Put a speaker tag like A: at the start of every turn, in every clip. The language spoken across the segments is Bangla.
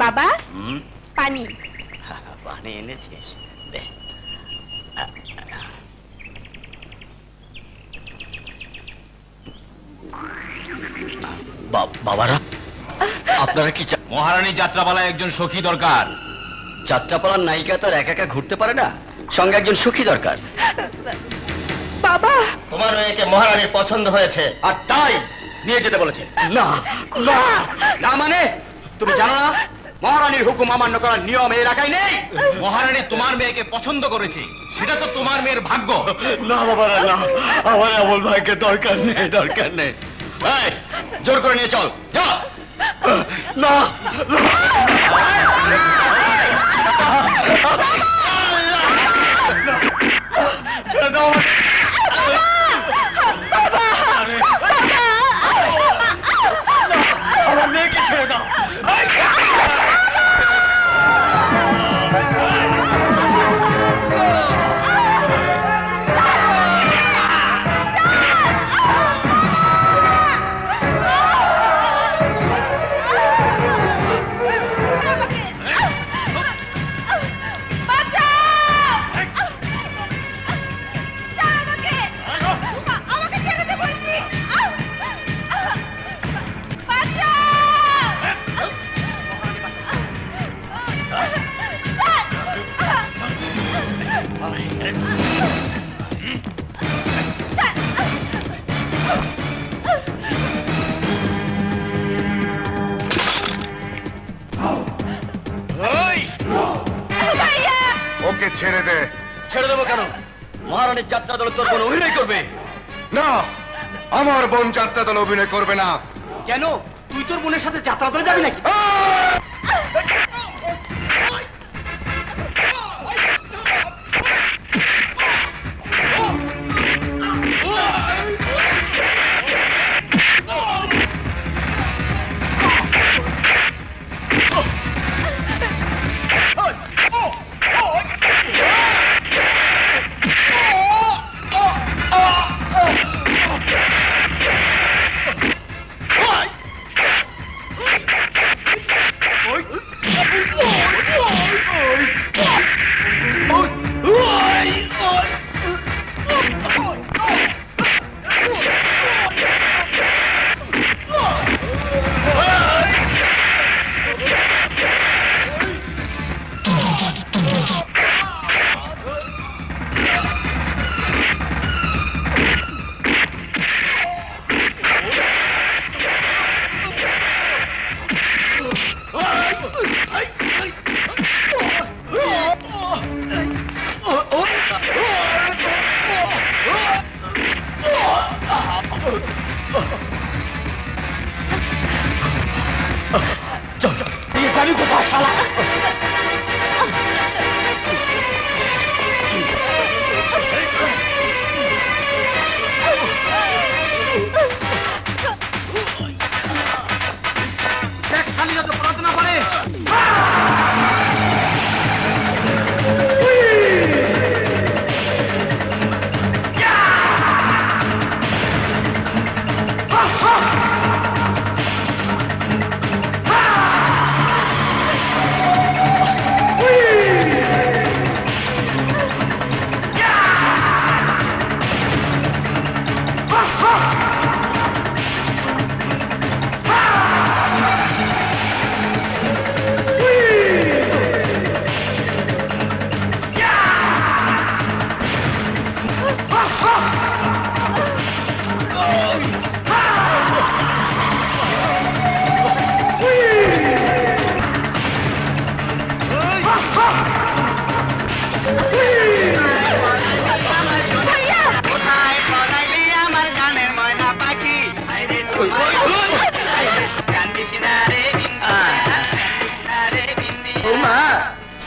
A: বাবা পানি
B: পানি এনেছিস? দে। বাবারা আপনারা কি
C: মহারানী যাত্রাপালায় একজন সখী দরকার।
B: যাত্রাপালার নায়িকা তো একা একা ঘুরতে পারে না, সঙ্গে একজন সখী দরকার।
A: বাবা
B: তোমার মেয়েকে মহারানীর পছন্দ হয়েছে আর তাই নিয়ে যেতে বলেছে। না না না, মানে তুমি জানো না মহারানীর হুকুম অমান্য করার নিয়ম এই এলাকায় নেই।
C: মহারানী তোমার মেয়েকে পছন্দ করেছে, সেটা তো তোমার মেয়ের ভাগ্য।
B: না বাবারা না, আমার এমন ভাইকে দরকার নেই, দরকার নেই। এই, জোর করে নিয়ে চল। না ছেড়ে দাও। আমার মেয়েকে ছেড়ে দাও।
D: ওকে ছেড়ে দে।
B: ছেড়ে দেবো কেন? মহারানীর যাত্রা দল তোর বোন অভিনয় করবে।
D: না, আমার বোন যাত্রা দল অভিনয় করবে না।
B: কেন? তুই তোর বোনের সাথে যাত্রা দলে যাবি নাকি?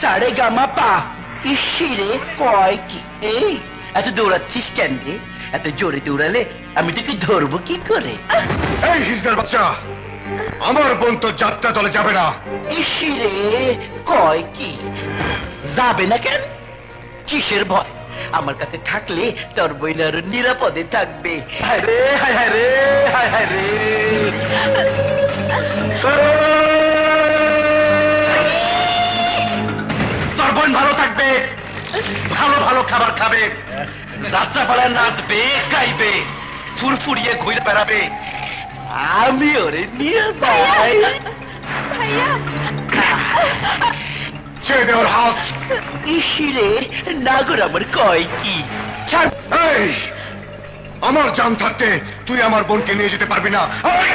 B: সাড়ে গামা পা ইসিরে কয় কি? এই এত দৌড়াচ্ছিস কেন রে? এত জোরে দৌড়ালে আমি তোকে ধরবো কি করে?
D: এই হিজড়ার বাচ্চা, আমার বোন তো যাত্রা দলে যাবে না।
B: ইসিরে কয় কি? যাবে না কেন? কিসের ভয়? আমার কাছে থাকলে তোর বোন আরো নিরাপদে থাকবে। হায় রে হায় হায় রে হায় হায় রে। মন ভালো থাকবে, ভালো ভালো খাবার খাবে, যাত্রাপালায় নাচবে গাইবে, ফুরফুরিয়ে ঘুরে বেড়াবে। আমি ওরে নিয়ে যাই।
A: ভাইয়া
D: ছেড়ে দে ওর হাত।
B: ইসিরে নাগর আমার কয় কি? ছাড়।
D: এই, আমার জান থাকতে তুই আমার বোনকে নিয়ে যেতে পারবি না। এই!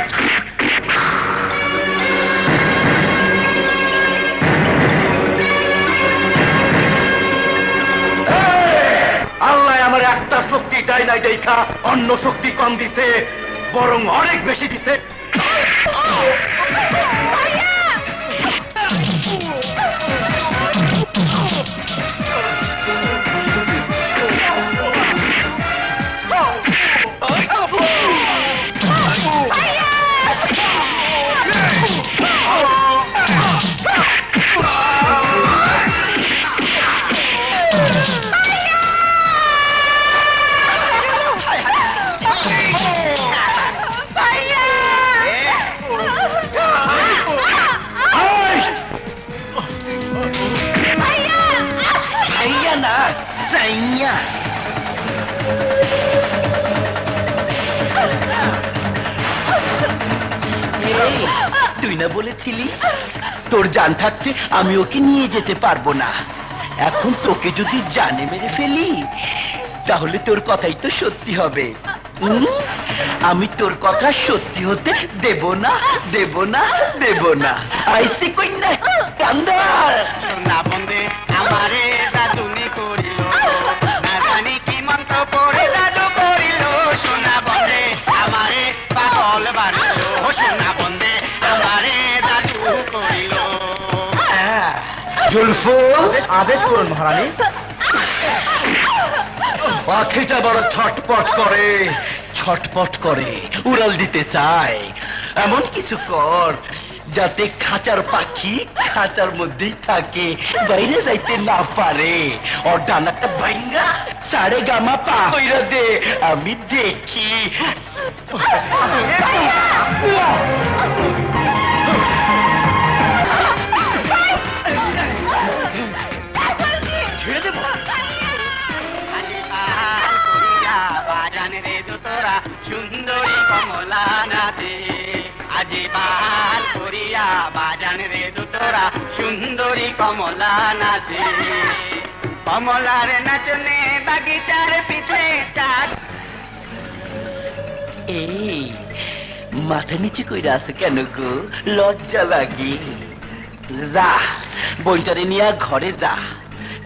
B: আল্লাহ আমার একটা শক্তি দেয় নাই দেখা অন্য শক্তি কম দিছে, বরং অনেক বেশি দিছে। ভাইয়া না চাইয়া। এই, তুই না বলেছিলি তোর জান থাকতে আমি ওকে নিয়ে যেতে পারবো না? এখন তোকে যদি জানে মেরে ফেলি তাহলে তোর কথাই তো সত্যি হবে। আমি তোর কথা সত্যি হতে দেব না, দেব না, দেব না। আইসি কইনা কান্দার
E: সোনা বন্দে আমারে দাদুনি করিল, না জানি কি মন্ত্র পড়ে দাদু করিল। সোনা বন্দে আমারে পাগল বানিল, সোনা বন্দে আমারে দাদু করিল।
B: জুলফু, আদেশ করুন মহারানী। পাখিটা বড় ছটপট করে, ছটপট করে, উড়াল দিতে চায়। এমন কিছু কর যাতে খাঁচার পাখি খাঁচার মধ্যেই থাকে, বাইরে যাইতে না পারে। ওর ডানাটা ভাঙ্গা সারে গামা পা কইরা দে, আমি দেখি। ছেড়ে দেবো।
E: আজি পাহাড় করিয়া বাজান রে তোরা সুন্দরী কমলা নাচে। আজি পাহাড় করিয়া বাজান রে তোরা সুন্দরী কমলা নাচে। কমলার নাচনে বাগিচার পিছনে চাঁদ।
B: এই মাথা নিচে কইরা আছে কেন গো? লজ্জা লাগে? যা বইটারে নিয়ে ঘরে যা।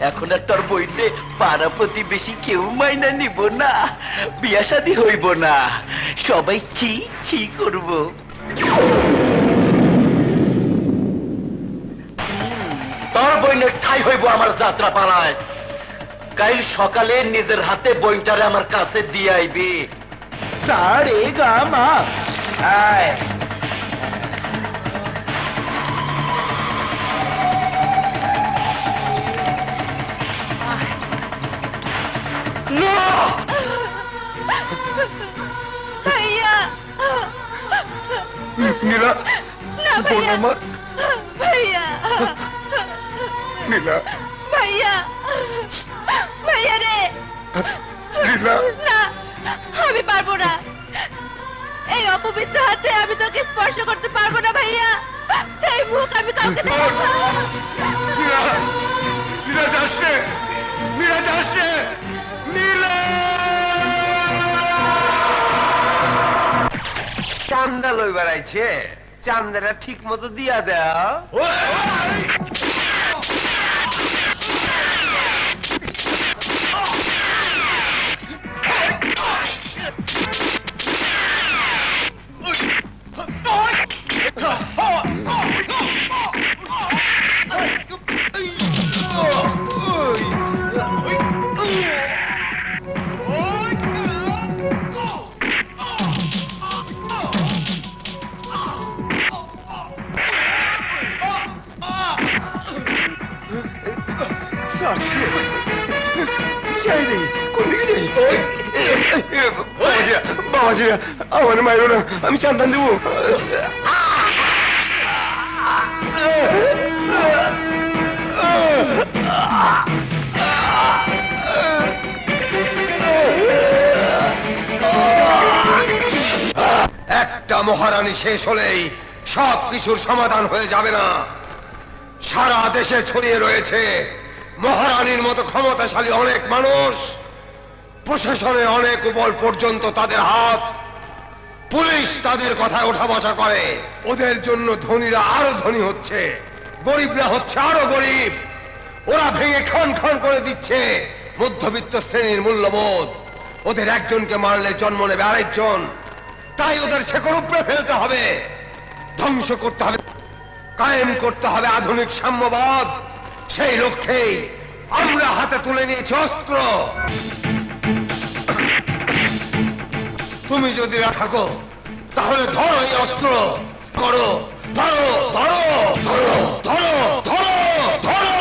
B: এখন আর তোর বইতে পাড়া প্রতিবেশী কেউ মাইনা নিব না, বিয়া শাদী হইব না, সবাই ছি ছি করব। তোর বইনের ঠাই হইব আমার যাত্রা পালায়। কাল সকালে নিজের হাতে বইটারে আমার কাছে দিয়ে আইবি। সারে গামা আয়।
A: ভাইয়া
D: নীলা,
A: না
D: বোন
A: ভাইয়া,
D: আমার।
A: ভাইয়া
D: নীলা,
A: ভাইয়া, ভাইয়া রে,
D: নীলা,
A: না আমি পারবো না। এই অপবিত্র হাতে আমি তোকে স্পর্শ করতে পারবো না ভাইয়া। এই মুখ আমি কাউকে দেখাবো না।
D: নীলা, নীলা যাস নে, নীলা যাস নে, নীলা।
F: চান্দা লই বেড়াইছে, চান্দাটা ঠিক মতো দিয়া দাও।
D: বাবাজিরা আমার মাইরো না, আমি চান্দান দেবো। একটা মহারানী শেষ হলেই সব কিছুর সমাধান হয়ে যাবে না। সারা দেশে ছড়িয়ে রয়েছে মহারানীর মতো ক্ষমতাশালী অনেক মানুষ, প্রশাসনে অনেক উপর পর্যন্ত তাদের হাত, পুলিশ তাদের কথায় ওঠা বসা করে। ওদের জন্য ধনীরা আরো ধনী হচ্ছে, গরিবরা হচ্ছে আরো গরিব। ওরা ভেঙে খন খন করে দিচ্ছে মধ্যবিত্ত শ্রেণীর মূল্যবোধ। ওদের একজনকে মারলে জন্ম নেবে আরেকজন, তাই ওদের শেকড় উপড়ে ফেলতে হবে, ধ্বংস করতে হবে, কায়েম করতে হবে আধুনিক সাম্যবাদ। সেই লক্ষ্যেই আমরা হাতে তুলে নিয়েছি অস্ত্র। তুমি যদি না থাকো তাহলে ধরো এই অস্ত্র, করো, ধরো ধরো ধরো ধরো ধরো ধরো।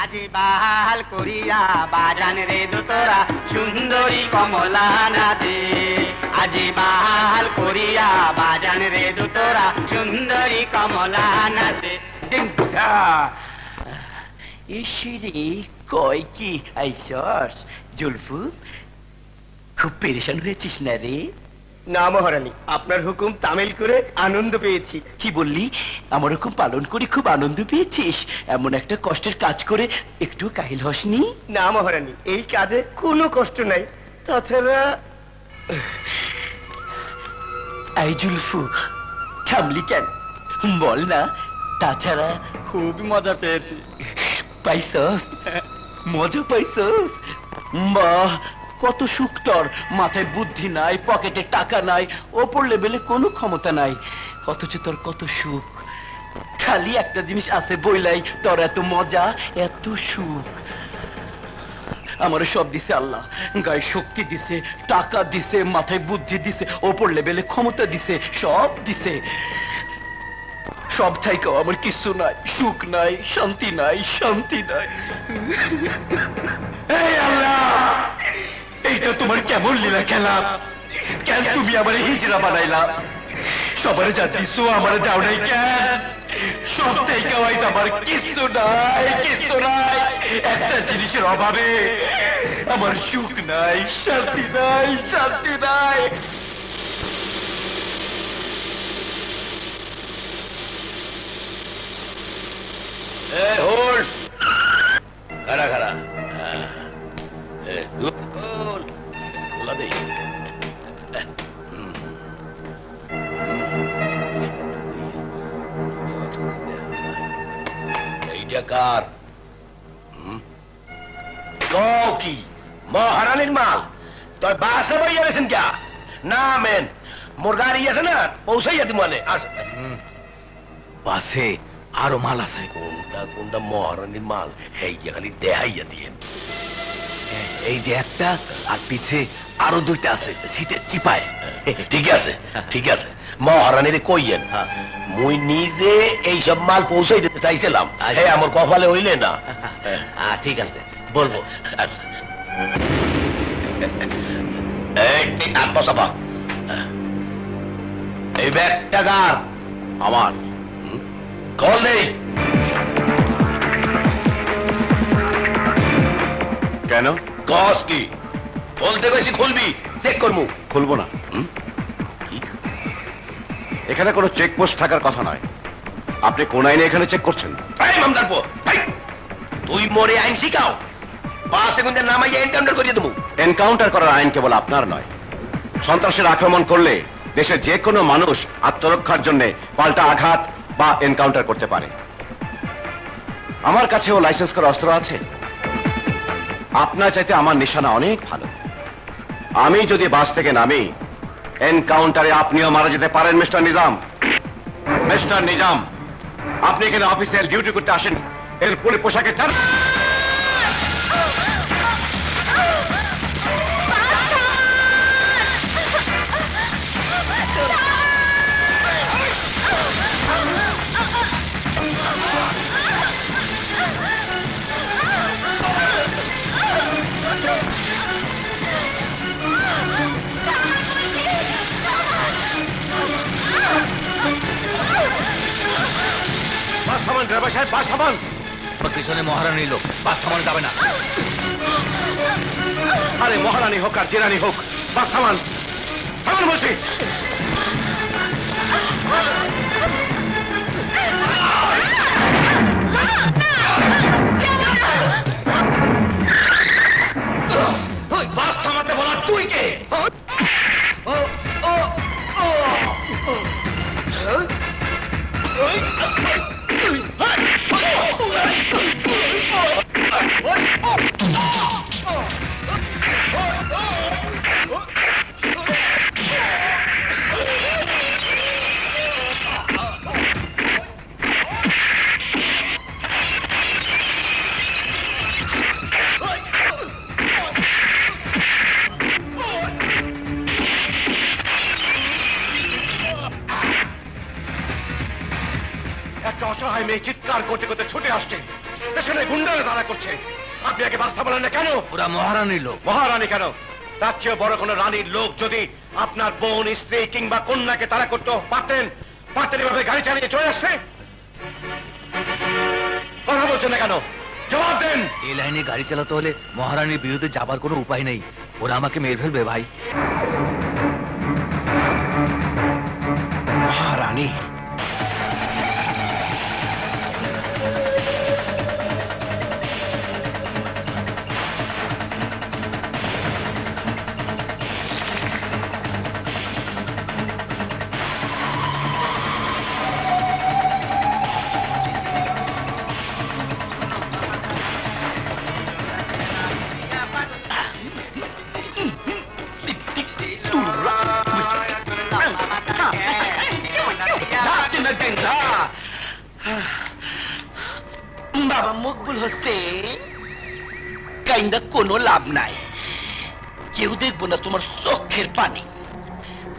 E: আজি বাহাল করিয়া বাজান রে দোতরা সুন্দরী কমলা নাচে। আজি বাহাল করিয়া বাজান রে দোতরা সুন্দরী কমলা নাচে।
B: ইসিরে কয় কি আইসস জুলফু, খুব পেরেশান হয়েছিস না রে?
G: না মহারানী, আপনার হুকুম তামিল করে আনন্দ পেয়েছি।
B: কি বললি? আমার হুকুম পালন করে খুব আনন্দ পেয়েছিস? এমন একটা কষ্টের কাজ করে একটু কাহিল হসনি?
G: না মহারানী, এই কাজে কোনো কষ্ট নাই। তাছাড়া
B: এই জুলফু, থামলি কেন? বল না। তাছাড়া
G: খুব মজা পেয়েছি।
B: পাইছস? মজা পাইছস? বাহ, কত সুখ তোর! মাথায় বুদ্ধি নাই, পকেটে টাকা নাই, ওপর লেভেলে কোনো ক্ষমতা নাই, অথচ তোর কত সুখ। খালি একটা জিনিস আছে বইলাই তোর এত মজা, এত সুখ। আমারও সব দিছে আল্লাহ, গায়ে শক্তি দিছে, টাকা দিছে, মাথায় বুদ্ধি দিছে, ওপর লেভেলে ক্ষমতা দিছে, সব দিছে। সব থাইকাও আমার কিছু নাই, সুখ নাই, শান্তি নাই, শান্তি নাই। এই আল্লাহ, এইটা তোমার কেমন লীলা খেলা? কেন তুমি আমার হিজড়া বানাইলা? সবার যা দিছো আমার দাও নাই কেন? সব থাইকাও আইজ আমার কিছু নাই, কিছু নাই। একটা জিনিসের অভাবে আমার সুখ নাই, শান্তি নাই, শান্তি নাই। খারা খারা খোলা দেই। এইটা কার? কি মহারানীর মাল? তোর বাসে বই গেছেন কে? না মেন মোর গাড়ি আছে না, পৌঁছাইয়া তুমি মানে বাসে আরো মাল আছে। কোনটা কোনটা মহারানীর মাল এই যে খালি দেখাইয়া দিয়ে। এই যে একটা, আর পিছে আরো দুইটা আছে সিটে চিপায়। ঠিক আছে ঠিক আছে, মহারানীর কইয়েন মুই নিজে এইসব মাল পৌঁছাই দিতে চাইছিলাম, আমার কপালে হইলে না। ঠিক আছে বলবো। আচ্ছা এই ব্যাগটা কার? আমার। কল নেই কেন? কস কি? বলতে গেছি খুলবি, চেক করবো। খুলবো না।
D: এখানে কোনো চেকপোস্ট থাকার কথা নয়। আপনি কোন আইনে এখানে চেক করছেন?
B: তুই মোরে আইন শিখাও? 5 সেকেন্ডের নামাইয়া এনকাউন্টার করিয়ে দেবো।
D: এনকাউন্টার করার আইন কেবল আপনার নয়। সন্ত্রাসের আক্রমণ করলে দেশের যে কোনো মানুষ আত্মরক্ষার জন্য পাল্টা আঘাত বা এনকাউন্টার করতে পারে। আমার কাছেও লাইসেন্স করা অস্ত্র আছে। আপনার চাইতে আমার নিশানা অনেক ভালো। আমি যদি বাস থেকে নামি, এনকাউন্টারে আপনিও মারা যেতে পারেন মিস্টার নিজাম। মিস্টার নিজাম, আপনি এখানে অফিসিয়াল ডিউটি করতে আসেন, এর পুলিশ পোশাকে চান।
C: বাস থামান। ওর পিছনে মহারানী লোক, বাস থামানো যাবে না। আরে মহারানী হোক আর জেরানি হোক, বাস থামান, থামান বলছি। বাস থামাতে বলা তুই কে? একটা অসহায় মেয়ে চিৎকার করতে করতে ছুটে আসছে, পেছনে গুন্ডারা তাড়া করছে। আপনি আগে বাস থামালেন না কেন? ওরা মহারানীর লোক। মহারানী কেন? তার চেয়ে বড় কোনো রানীর লোক যদি আপনার বোন, স্ত্রী কিংবা কন্যাকে তাড়া করতে পারতেন এভাবে গাড়ি চালিয়ে চলে আসতে। কথা বলছেন না কেন? জবাব দেন।
H: এই লাইনে গাড়ি চালাতে হলে মহারানীর বিরুদ্ধে যাবার কোনো উপায় নেই, ওরা আমাকে মেরে ফেলবে ভাই।
C: মহারানী?
B: বাবা মকবুল হোসেন, কাইন্দা কোনো লাভ নাই। কেউ দেখবো না তোমার চোখের পানি।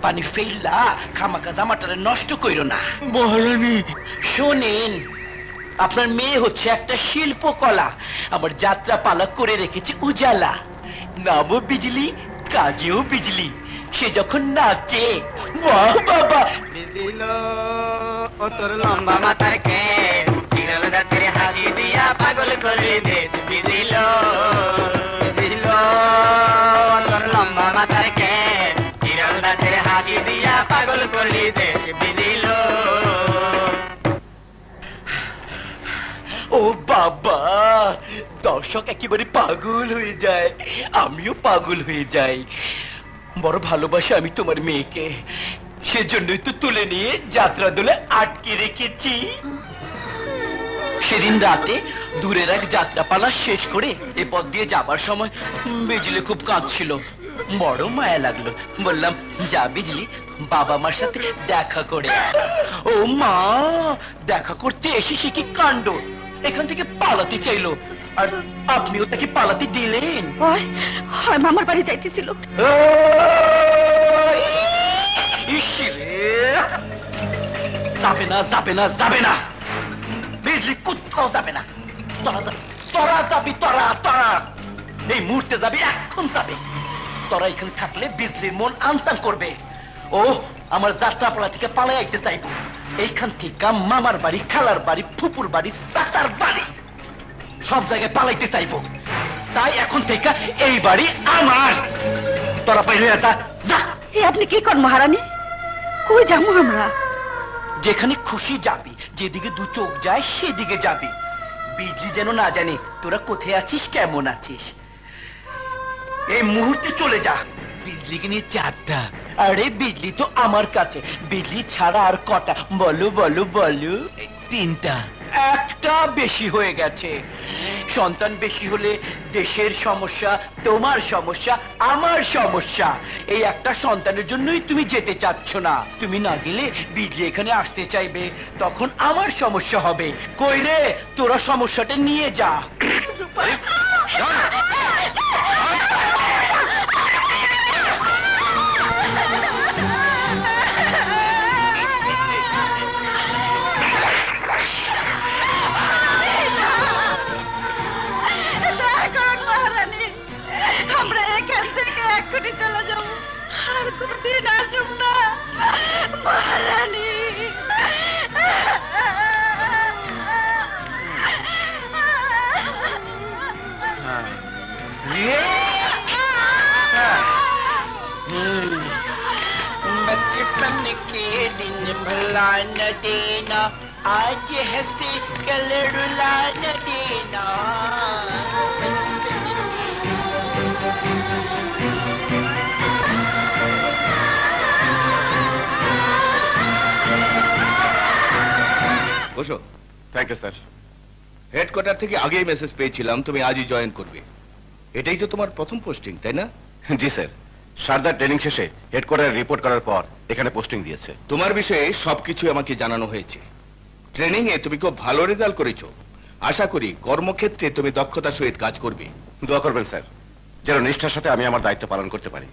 B: পানি ফেললা খামাকা জামাটারে নষ্ট কইরো না। মহারানী শোনেন, আপনার মেয়ে হচ্ছে একটা শিল্পকলা। আমার যাত্রা পালা করে রেখেছে উজালা। নামও বিজলি, কাজেও বিজলি। সে যখন নাচে, বাহ বাবা।
E: দিল ও তোর লম্বা মাথার কেস, চিরাল দাঁতের হাসি দিয়া পাগল করে দেশ। দিল দিল তোর লম্বা মাথার কেস, চিরাল দাঁতের হাসি দিয়া পাগল করে দেশ। দিল
B: ও বাবা, দর্শক একেবারে পাগল হয়ে যায়, আমিও পাগল হয়ে যাই। বড় ভালোবাসি আমি তোমার মেয়েকে, সেজন্যই তো তুলে নিয়ে যাত্রা দলে আটকে রেখেছি। সেদিন রাতে দূরের এক যাত্রাপালা শেষ করে এ পথ দিয়ে যাবার সময় বিজলি খুব কাঁদছিল। বড় মায়া লাগলো, বললাম যা বিজলি, বাবা মার সাথে দেখা করে। ও মা, দেখা করতে এসে সে কি কাণ্ড, এখান থেকে পালাতে চাইলো। আর আপনিও তাকে পালাতে দিলেন।
A: হয় মামার বাড়ি যাইতেছিল।
B: যাবে না, যাবে না, যাবে না, বিজলি কোথাও যাবে না। তোরা যাবি, তোরা তোরা এই মুহূর্তে যাবি, এখন যাবে। তোরা এখানে থাকলে বিজলির মন আনতান করবে। ও আমার যাত্রাপালা থেকে পালাই আইতে চাইবো। এইখান থেকে মামার বাড়ি, খালার বাড়ি, ফুপুর বাড়ি, চাচার বাড়ি, সব জায়গায় পালাইতে চাইবো। তাই এখন থেকে এই বাড়ি আমার। তোরা বাইরে যা।
A: আপনি কি করেন মহারানী? কই যাবো আমরা?
B: যেখানে খুশি যাবি, যেদিকে দু চোখ যায় সেদিকে যাবি। বিজলি যেন না জানে তোরা কোথায় আছিস, কেমন আছিস। এই মুহূর্তে চলে যা। বিজলিকে নিয়ে চারটা। আরে বিজলি তো আমার কাছে, বিজলি ছাড়া আর কটা? বলো বলো বলো। তিনটা। একটা বেশি হয়ে গেছে। সন্তান বেশি হলে দেশের সমস্যা, তোমার সমস্যা, আমার সমস্যা। এই একটা সন্তানের জন্যই তুমি যেতে চাচ্ছ না। তুমি না গেলে বিজলি এখানে আসতে চাইবে, তখন আমার সমস্যা হবে। কই রে, তোরা সমস্যাটা নিয়ে যা।
A: আমরা এখান থেকে এক্ষুনি চলে যাবো, আর কোনদিন আসব না মহারানী।
E: बचपन के दिन भुला न देना, आज हंसी कल रुला न देना।
C: বসো। Thank you sir. হেডকোয়ার্টার থেকে আগেই মেসেজ পেয়েছিলাম তুমি আজই জয়েন করবে। এটাই তো তোমার প্রথম পোস্টিং, তাই না? জি স্যার, সারদার ট্রেনিং শেষে হেডকোয়ার্টারে রিপোর্ট করার পর এখানে পোস্টিং দিয়েছে। তোমার বিষয়ে সবকিছু আমাকে জানানো হয়েছে। ট্রেনিং এ তুমি খুব ভালো রেজাল্ট করেছো। আশা করি কর্মক্ষেত্রে তুমি দক্ষতার সহিত কাজ করবে। দোয়া করবেন স্যার, যেন নিষ্ঠার সাথে আমি আমার দায়িত্ব পালন করতে পারি।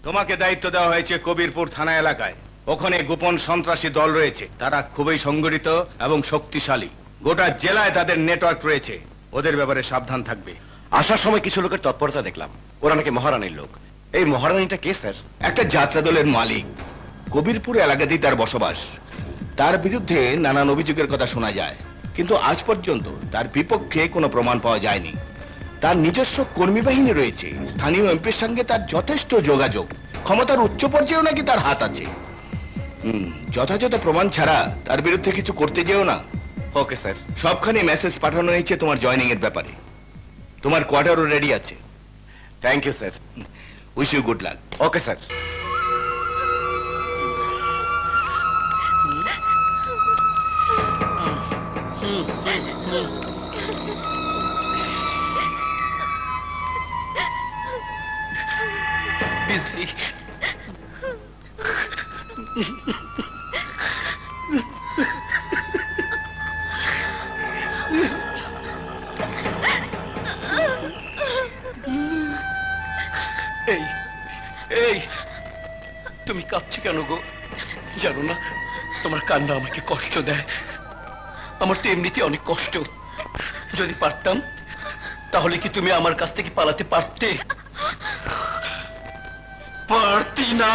C: তোমাকে দায়িত্ব দেওয়া হয়েছে কবিরপুর থানা এলাকায়। ওখানে গোপন সন্ত্রাসী দল রয়েছে, তারা খুবই সংগঠিত এবং শক্তিশালী। গোটা জেলায় তাদের নেটওয়ার্ক রয়েছে, ওদের ব্যাপারে সাবধান থাকবে। আসার সময় কিছু লোকের তৎপরতা দেখলাম, ওরা নাকি মহারানীর লোক। এই মহারানীটা কে স্যার? একটা যাত্রা দলের মালিক, কবিরপুর এলাকাতেই তার বসবাস। তার বিরুদ্ধে নানান অভিযোগের কথা শোনা যায়, কিন্তু আজ পর্যন্ত তার বিপক্ষে কোনো প্রমাণ পাওয়া যায়নি। তার নিজস্ব কর্মী বাহিনী রয়েছে, স্থানীয় এমপির সঙ্গে তার যথেষ্ট যোগাযোগ, ক্ষমতার উচ্চ পর্যায়েও নাকি তার হাত আছে। যথাযথ প্রমাণ ছাড়া তার বিরুদ্ধে কিছু করতে যেও না। Okay sir. সবখানে মেসেজ পাঠানো হয়েছে তোমার জয়েনিং এর ব্যাপারে। তোমার কোয়ার্টারও রেডি আছে। Thank you sir. Wish you good luck. Okay sir.
B: Bijli, এই এই তুমি কাঁদছো কেন গো? জানো না তোমার কান্না আমাকে কষ্ট দেয়। আমার তো এমনিতে অনেক কষ্ট। যদি পারতাম তাহলে কি তুমি আমার কাছ থেকে পালাতে পারতে? পারতি না,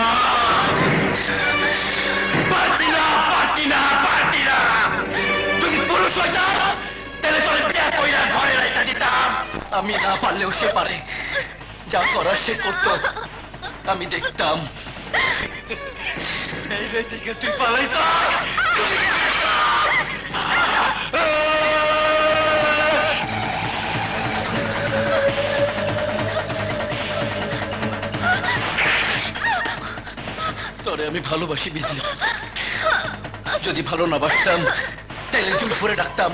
B: পারতি না, পারতি না, পারতি না। যদি পুরুষ হইতাম তাহলে তোর বিয়ে কইরা ঘরে রেখে দিতাম। আমি না পারলেও সে পারে, যা করার সে করতো, আমি দেখতাম। এই দিকে তুই পালাইছ। তোরে আমি ভালোবাসি বিজলি। যদি ভালো না বাসতাম তাহলে জুলফুরে ডাকতাম,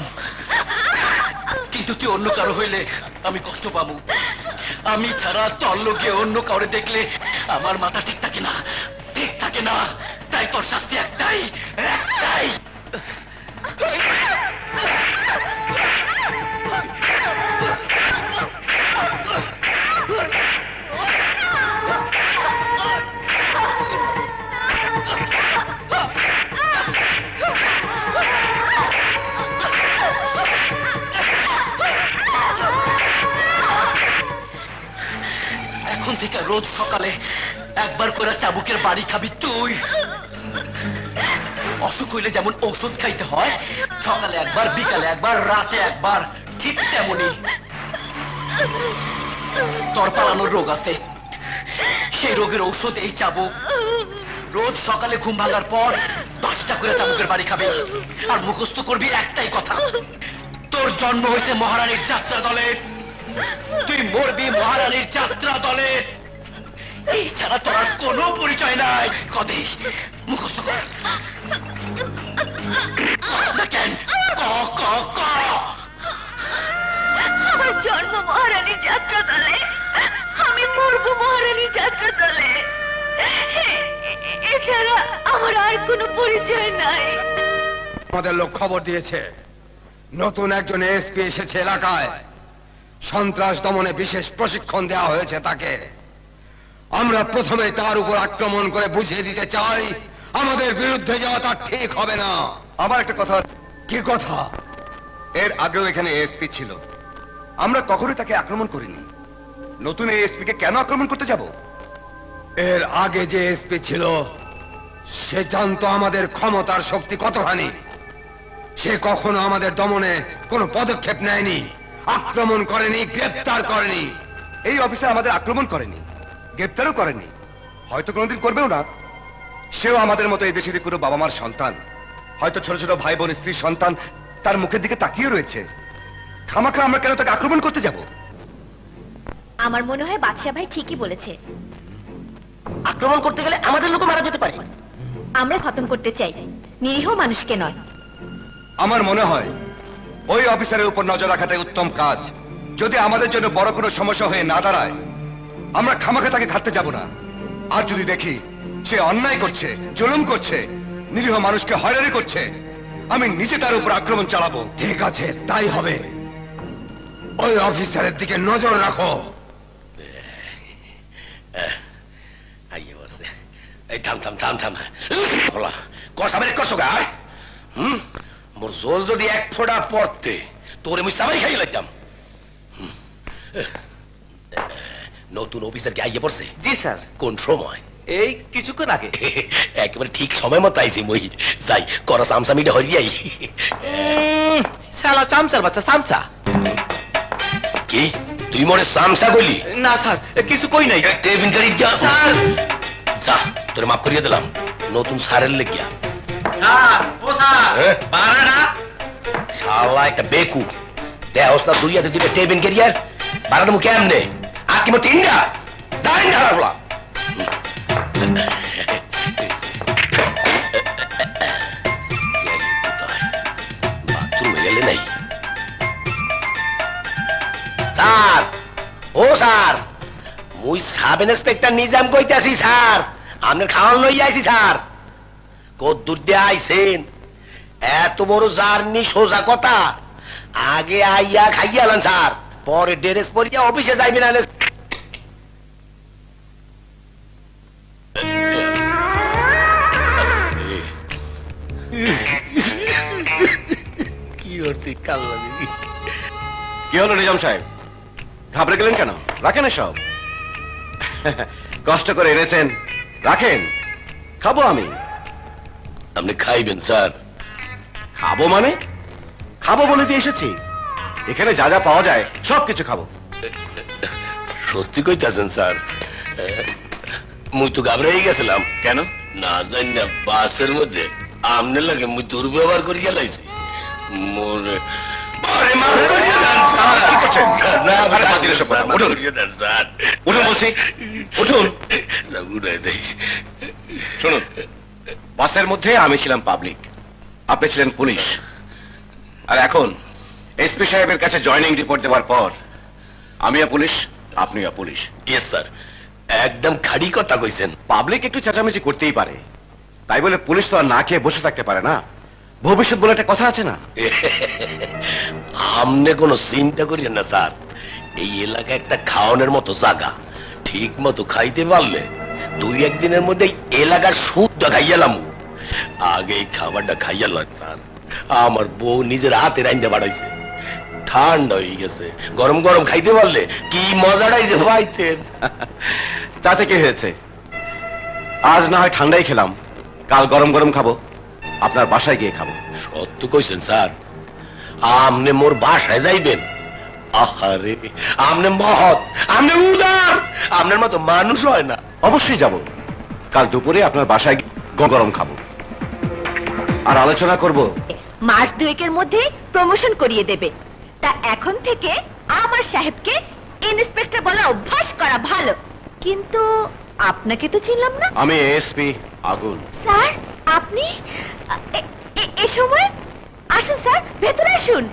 B: কিন্তু তুই অন্য কারো হইলে আমি কষ্ট পাবো। আমি ছাড়া তোর লোকে অন্য কাউরে দেখলে আমার মাথা ঠিক থাকে না, ঠিক থাকে না। তাই তোর শাস্তি একটাই, একটাই। এখন থেকে রোজ সকালে একবার করে চাবুকের বাড়ি খাবি তুই। অসুখ হইলে যেমন ঔষধ খাইতে হয়, সকালে একবার, বিকালে একবার, রাতে একবার, ঠিক তেমনি তোর পালানোর রোগ আছে, সেই রোগের ঔষধ এই চাবুক। রোজ সকালে ঘুম ভাঙার পর 10টা করে চাবুকের বাড়ি খাবি, আর মুখস্থ করবি একটাই কথা, তোর জন্ম হয়েছে মহারানীর যাত্রা দলে, তুই মরবি মহারানীর যাত্রা দলে। এই ছাড়া তোর আর কোনো পরিচয় নাই। কদে মুখস্থ কর। দেখেন
A: আমার জন্ম মহারানী যাত্রা দলে, আমি মরবো মহারানী যাত্রা দলে। এছাড়া আমার আর কোনো পরিচয় নাই।
D: আমাদের লোক খবর দিয়েছে নতুন একজন এসপি এসেছে এলাকায়। সন্ত্রাস দমনে বিশেষ প্রশিক্ষণ দেওয়া হয়েছে তাকে। আমরা প্রথমে তার উপর আক্রমণ করে বুঝিয়ে দিতে চাই আমাদের বিরুদ্ধে যাওয়া তার ঠিক হবে না।
C: আমার একটা কথা।
D: কি কথা?
C: এর আগেও এখানে এসপি ছিল, আমরা কখনোই তাকে আক্রমণ করিনি। নতুন এসপি কে কেন আক্রমণ করতে যাব?
D: এর আগে যে এসপি ছিল সে জানতো আমাদের ক্ষমতার শক্তি কতখানি। সে কখনো আমাদের দমনে কোনো পদক্ষেপ নেয়নি, আক্রমণ করেনি, গ্রেপ্তার করেনি। এই অফিসার আমাদের আক্রমণ করেনি, গ্রেপ্তারও করেনি, হয়তো কোনোদিন করবেও না। সেও আমাদের মতো এই দেশের কোনো বাবা মার সন্তান, হয়তো ছোট ছোট ভাই বোন স্ত্রীর সন্তান, তার মুখের দিকে তাকিয়ে রয়েছে। খামাখা আমরা কেন তাকে আক্রমণ করতে যাব?
A: আমার মনে হয় বাদশা ভাই ঠিকই বলেছে।
B: আক্রমণ করতে গেলে আমাদের লোক মারা যেতে পারে।
A: আমরা খতম করতে চাই, নিরীহ মানুষকে নয়।
D: আমার মনে হয় ওই অফিসারের উপর নজর রাখাটাই উত্তম কাজ। যদি আমাদের জন্য বড় কোনো সমস্যা হয়ে না দাঁড়ায়, আমরা খামাখা তাকে ঘাটতে যাব না। আর যদি দেখি সে অন্যায় করছে, জুলুম করছে, নিরীহ মানুষকে হয়রানি করছে, আমি নিজে তার উপর আক্রমণ চালাবো। ঠিক আছে, তাই হবে। ওই অফিসারের দিকে নজর রাখো।
C: এই থাম থাম থাম থাম, কষা বেরে কষ্ট গায়। মোর জল যদি এক ফোঁটা পড়তে তোরে মুই সাবাই খাই লাগতাম। নতুন অফিসার কি আইয়ে পড়ছে?
H: জি স্যার,
C: কোন সময়?
H: এই কিছুক্ষণ আগে।
C: একেবারে ঠিক সময় মতো আইছি মই। যাই করা সামসামিটা হরিয়াই।
H: শালা চামচার বাচ্চা, চামচা।
C: কি তুই মরে সামসা কইলি?
H: না স্যার, কিছু কই নাই।
C: টেবিন গাড়ি যা
H: স্যার,
C: যা, তোরে মাফ করিয়ে দিলাম। নতুন সারের লেগিয়া
H: স্যার, ও স্যার, বাড়াটা
C: শালা একটা বেকু দেহস না দুইয়াতে দুইটা টেবিন ক্যারিয়ার বাড়া দেবো কেমনে? আর কি মো তিনটা দাঁড়িয়ে ধারা বাথরুমে গেলে নাই। স্যার, ও স্যার, মুই সাব ইন্সপেক্টর নিজাম কইতাছি স্যার। আপনার খাওয়ান লই আইছি স্যার। কদ্দুর দিয়ে আইছেন? এত বড় জার্নি সোজা কথা। আগে আইয়া খাইয়ালেন স্যার, পরে ড্রেস পরিয়া অফিসে যাইবেন। আনে কি হচ্ছে কাল্লা?
D: কি হলো নিজাম সাহেব, ঘাবড়ে গেলেন কেন? রাখেন সব, কষ্ট করে এনেছেন, রাখেন। খাবো আমি।
C: আপনি খাইবেন স্যার?
D: খাবো মানে? খাবো বলে দিয়ে এসেছি। এখানে যা যা পাওয়া যায় সবকিছু খাবো।
C: সত্যি কইতাছেন স্যার? মুই তো ঘাবড়াই গেছিলাম।
D: কেন?
C: না জানি না বাসের মধ্যে আমনে লাগে মুই দুর্ব্যবহার করিয়া লাইছি। মোরে আরে মাফ করিয়া দেন স্যার।
D: কি করছেন?
C: না
D: আরে বাদ দিন এসব কথা। উঠুন।
C: দেন স্যার।
D: উঠুন বলছি, উঠুন।
C: না উঠাই দেই।
D: শুনুন, বাসের মধ্যে আমি ছিলাম পাবলিক, আপনি ছিলেন পুলিশ। আর এখন এসপি সাহেবের কাছে জয়েনিং রিপোর্ট দেওয়ার পর আমিও পুলিশ, আপনিও পুলিশ।
C: ইয়েস স্যার, একদম খাড়ি কথা কইছেন।
D: পাবলিক একটু চেঁচামেচি করতেই পারে, তাই বলে পুলিশ তো আর না খেয়ে বসে থাকতে পারে না। ভবিষ্যৎ বলে একটা কথা আছে না?
C: আমনে কোনো চিন্তা করিয়েন না স্যার। এই এলাকা একটা খাওয়ানোর মতো জায়গা। ঠিক মতো খাইতে পারলে দুই একদিনের মধ্যে এলাকার শুদ্ধ খাইয়ালাম। আগে এই খাবারটা খাইয়ালাম স্যার। আমার বউ নিজের হাতে রাইন্দা বাড়াইছে, ঠান্ডা হয়ে গেছে। গরম গরম খাইতে পারলে কি মজাটাই যে পাইতেন।
D: তাতে কি হয়েছে? আজ না হয় ঠান্ডাই খেলাম, কাল গরম গরম খাবো, আপনার বাসায় গিয়ে খাবো।
C: সত্য কইছেন স্যার। আমনে মোর বাসায় যাইবেন? আহারে, আমনে মহৎ, আমনে উদার, আমনের মতো মানুষ হয় না।
D: অবশ্যই যাব। কাল দুপুরে আপনার বাসায় গিয়ে গরম খাবো আর আলোচনা করব।
A: মাস দুয়েকের মধ্যে প্রমোশন করিয়ে দেবে। তা এখন থেকে আমার সাহেবকে ইন্সপেক্টর বলা অভ্যাস করা ভালো। কিন্তু আপনাকে তো চিনলাম না।
D: আমি এসপি আগুন।
A: স্যার, আপনি এ সময়? আসুন স্যার, ভেতরে আসুন।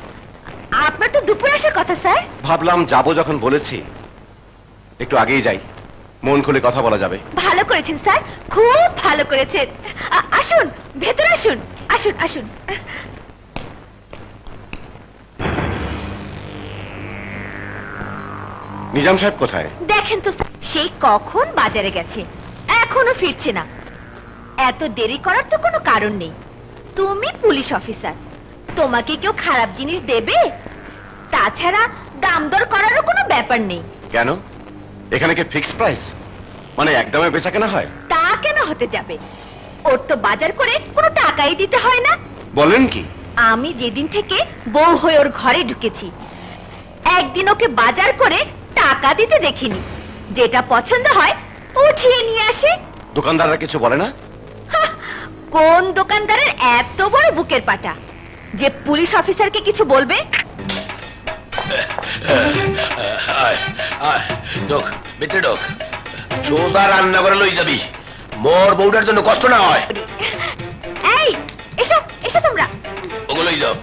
A: আপনার তো দুপুরে আসার কথা স্যার।
D: ভাবলাম যাব যখন বলেছি একটু আগেই যাই, মন খুলে কথা বলা যাবে।
A: ভালো করেছেন স্যার, খুব ভালো করেছেন। আসুন, ভেতরে আসুন। আসুন আসুন।
D: নিজাম সাহেব কোথায়?
A: দেখেন তো স্যার, সেই কখন বাজারে গেছে, এখনো ফিরছে না। এত দেরি করার তো কোনো কারণ নেই। তুমি পুলিশ অফিসার, তোমাকে কেউ খারাপ জিনিস দেবে? তাছাড়া দাম দর করারও কোনো ব্যাপার নেই।
D: কেন, এখানে কি ফিক্সড প্রাইস, মানে একদমে বেচা কেনা হয়?
A: তা কেন হতে যাবে? ওর তো বাজার করে কোনো টাকাই দিতে হয় না।
D: বলেন কি?
A: আমি যেদিন থেকে বউ হয়ে ওর ঘরে ঢুকেছি, একদিন ওকে বাজার করে টাকা দিতে দেখিনি। যেটা পছন্দ হয় উঠিয়ে নিয়ে আসে।
C: দোকানদাররা কিছু বলে না?
A: কোন দোকানদারের এত বড় বুকের পাটা যে পুলিশ অফিসারকে কিছু বলবে?
B: ঢোক, ভিতরে ঢোক। সোজা রান্না করে লই যাবি, মোর বউটার জন্য কষ্ট না হয়।
A: এই এসো এসো তোমরা।
B: ওগুলোই যাও।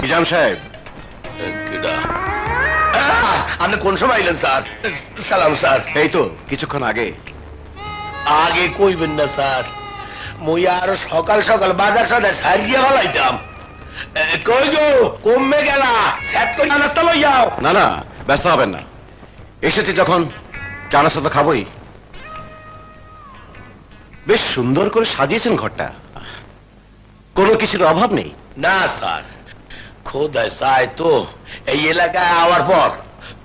C: নিজাম সাহেব,
B: আপনি কোন সময় এলেন স্যার? সালাম স্যার।
C: এই তো কিছুক্ষণ আগে।
B: আগে কইবেন না স্যার, মুই আরো সকাল সকাল বাজার সাজার সারিয়ে ফেলাইতাম। কই গো, কমবে গেলা, সেট করে নাস্তা লই যাও।
C: না না, ব্যস্ত হবেন না, এসেছি যখন চা নাস্তা তো খাবোই। বেশ সুন্দর করে সাজিয়েছেন ঘরটা, কোনো কিছুর অভাব নেই।
B: না স্যার, খোদায় চাই তো এই এলাকায় আওয়ার পর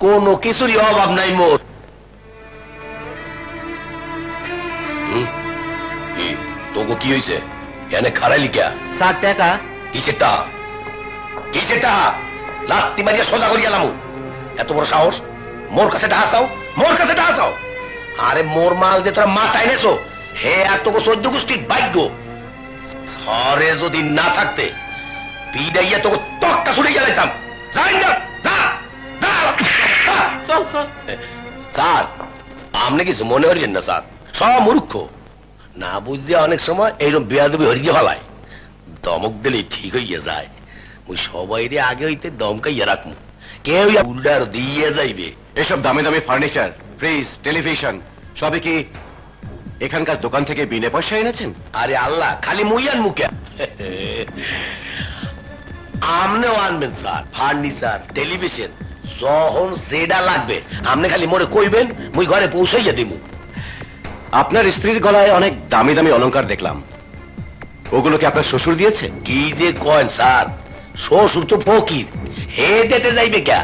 B: কোনো কিছুরই অভাব নাই মোর। তোকে কি হয়েছে? এনে খারাইলি কে?
G: 7 টাকা।
B: কিসেটা কিসেটা লাত্তি মারিয়া সোজা করিয়া লামু। এত বড় সাহস, মোর কাছে টাকা চাও, মোর কাছে টাকা চাও? আরে মোর মাল যে তোরা মাথায় নেছো, হে আর তোকে 14 গোষ্ঠীর ভাগ্য। ঘরে যদি না থাকতে পিড়াইয়া তোকে তক্কা ছুড়ে গেলাইতাম। স্যার, আপনি কিছু মনে করেন না স্যার, সব মূর্খ না বুঝিয়া অনেক সময় এইরকম বেয়াদবি হরিয়ে ফেলায়। দমক দিলে ঠিক হইয়া যায়। ওই সবাই আগে হইতে দমকাইয়া রাখবো, কেউ উল্ডার দিয়ে যাইবে।
C: এসব দামি দামি ফার্নিচার, ফ্রিজ, টেলিভিশন সবই কি এখানকার দোকান থেকে বিনা পয়সা এনেছেন?
B: আরে আল্লাহ, খালি মুইয়ান মুখে আমনেও আনবেন স্যার। ফার্নিচার, টেলিভিশন, যখন যেটা লাগবে আপনি খালি মোরে কইবেন, মুই ঘরে পৌঁছাইয়া দিব।
C: আপনার স্ত্রীর গলায় অনেক দামি দামি অলংকার দেখলাম, ওগুলো কি আপনার শ্বশুর দিয়েছে?
B: কি যে কয়েন স্যার, শ্বশুর তো ফকির, হে দিতে যাইবে কে?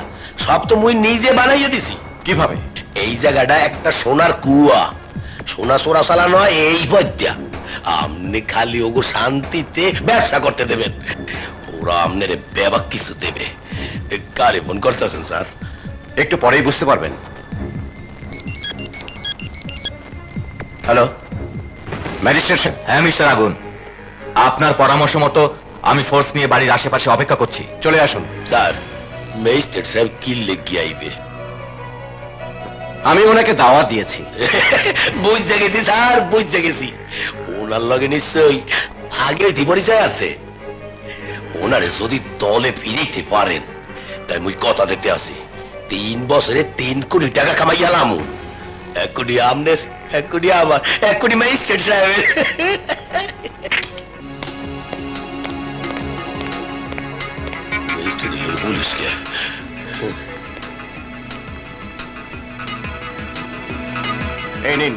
B: সব তো মুই নিজে বানাইয়া দিছি।
C: কিভাবে?
B: এই জায়গাটা একটা সোনার কুয়া, সোনা চোরা চালা নয় এই বৈদ্যা। আপনি খালি ওগো শান্তিতে ব্যবসা করতে দেবেন, ওরা আপনার ব্যাপার কিছু দেবে। কারে ফোন করতেছেন স্যার?
C: একটু পরেই বুঝতে পারবেন।
B: হ্যালো,
C: ম্যাজিস্ট্রেট সাহেব।
H: হ্যাঁ মিস্টার আগুন, আপনার পরামর্শ মতো আমি ফোর্স নিয়ে বাড়ির আশেপাশে অপেক্ষা করছি।
C: চলে আসুন।
B: স্যার, ম্যাজিস্ট্রেট সাহেব কি লেগে আইবে?
C: আমি ওনাকে দাওয়াত দিয়েছি।
B: বুঝতে গেছি স্যার, বুঝতে গেছি। ওনার লগে নিশ্চয়ই আগে পরিচয় আছে। ওনারে যদি দলে ফিরিতে পারেন, তাই মুই কথা দেখতে আসি। 3 বছরে 3 কোটি টাকা কামাইয়ালাম। 1 কোটি আমনের, 1 কোটি আমার, 1 কোটি ম্যাজিস্ট্রেট সাহেবের। ম্যাজিস্ট্রেট পুলিশকে
C: এই নিন,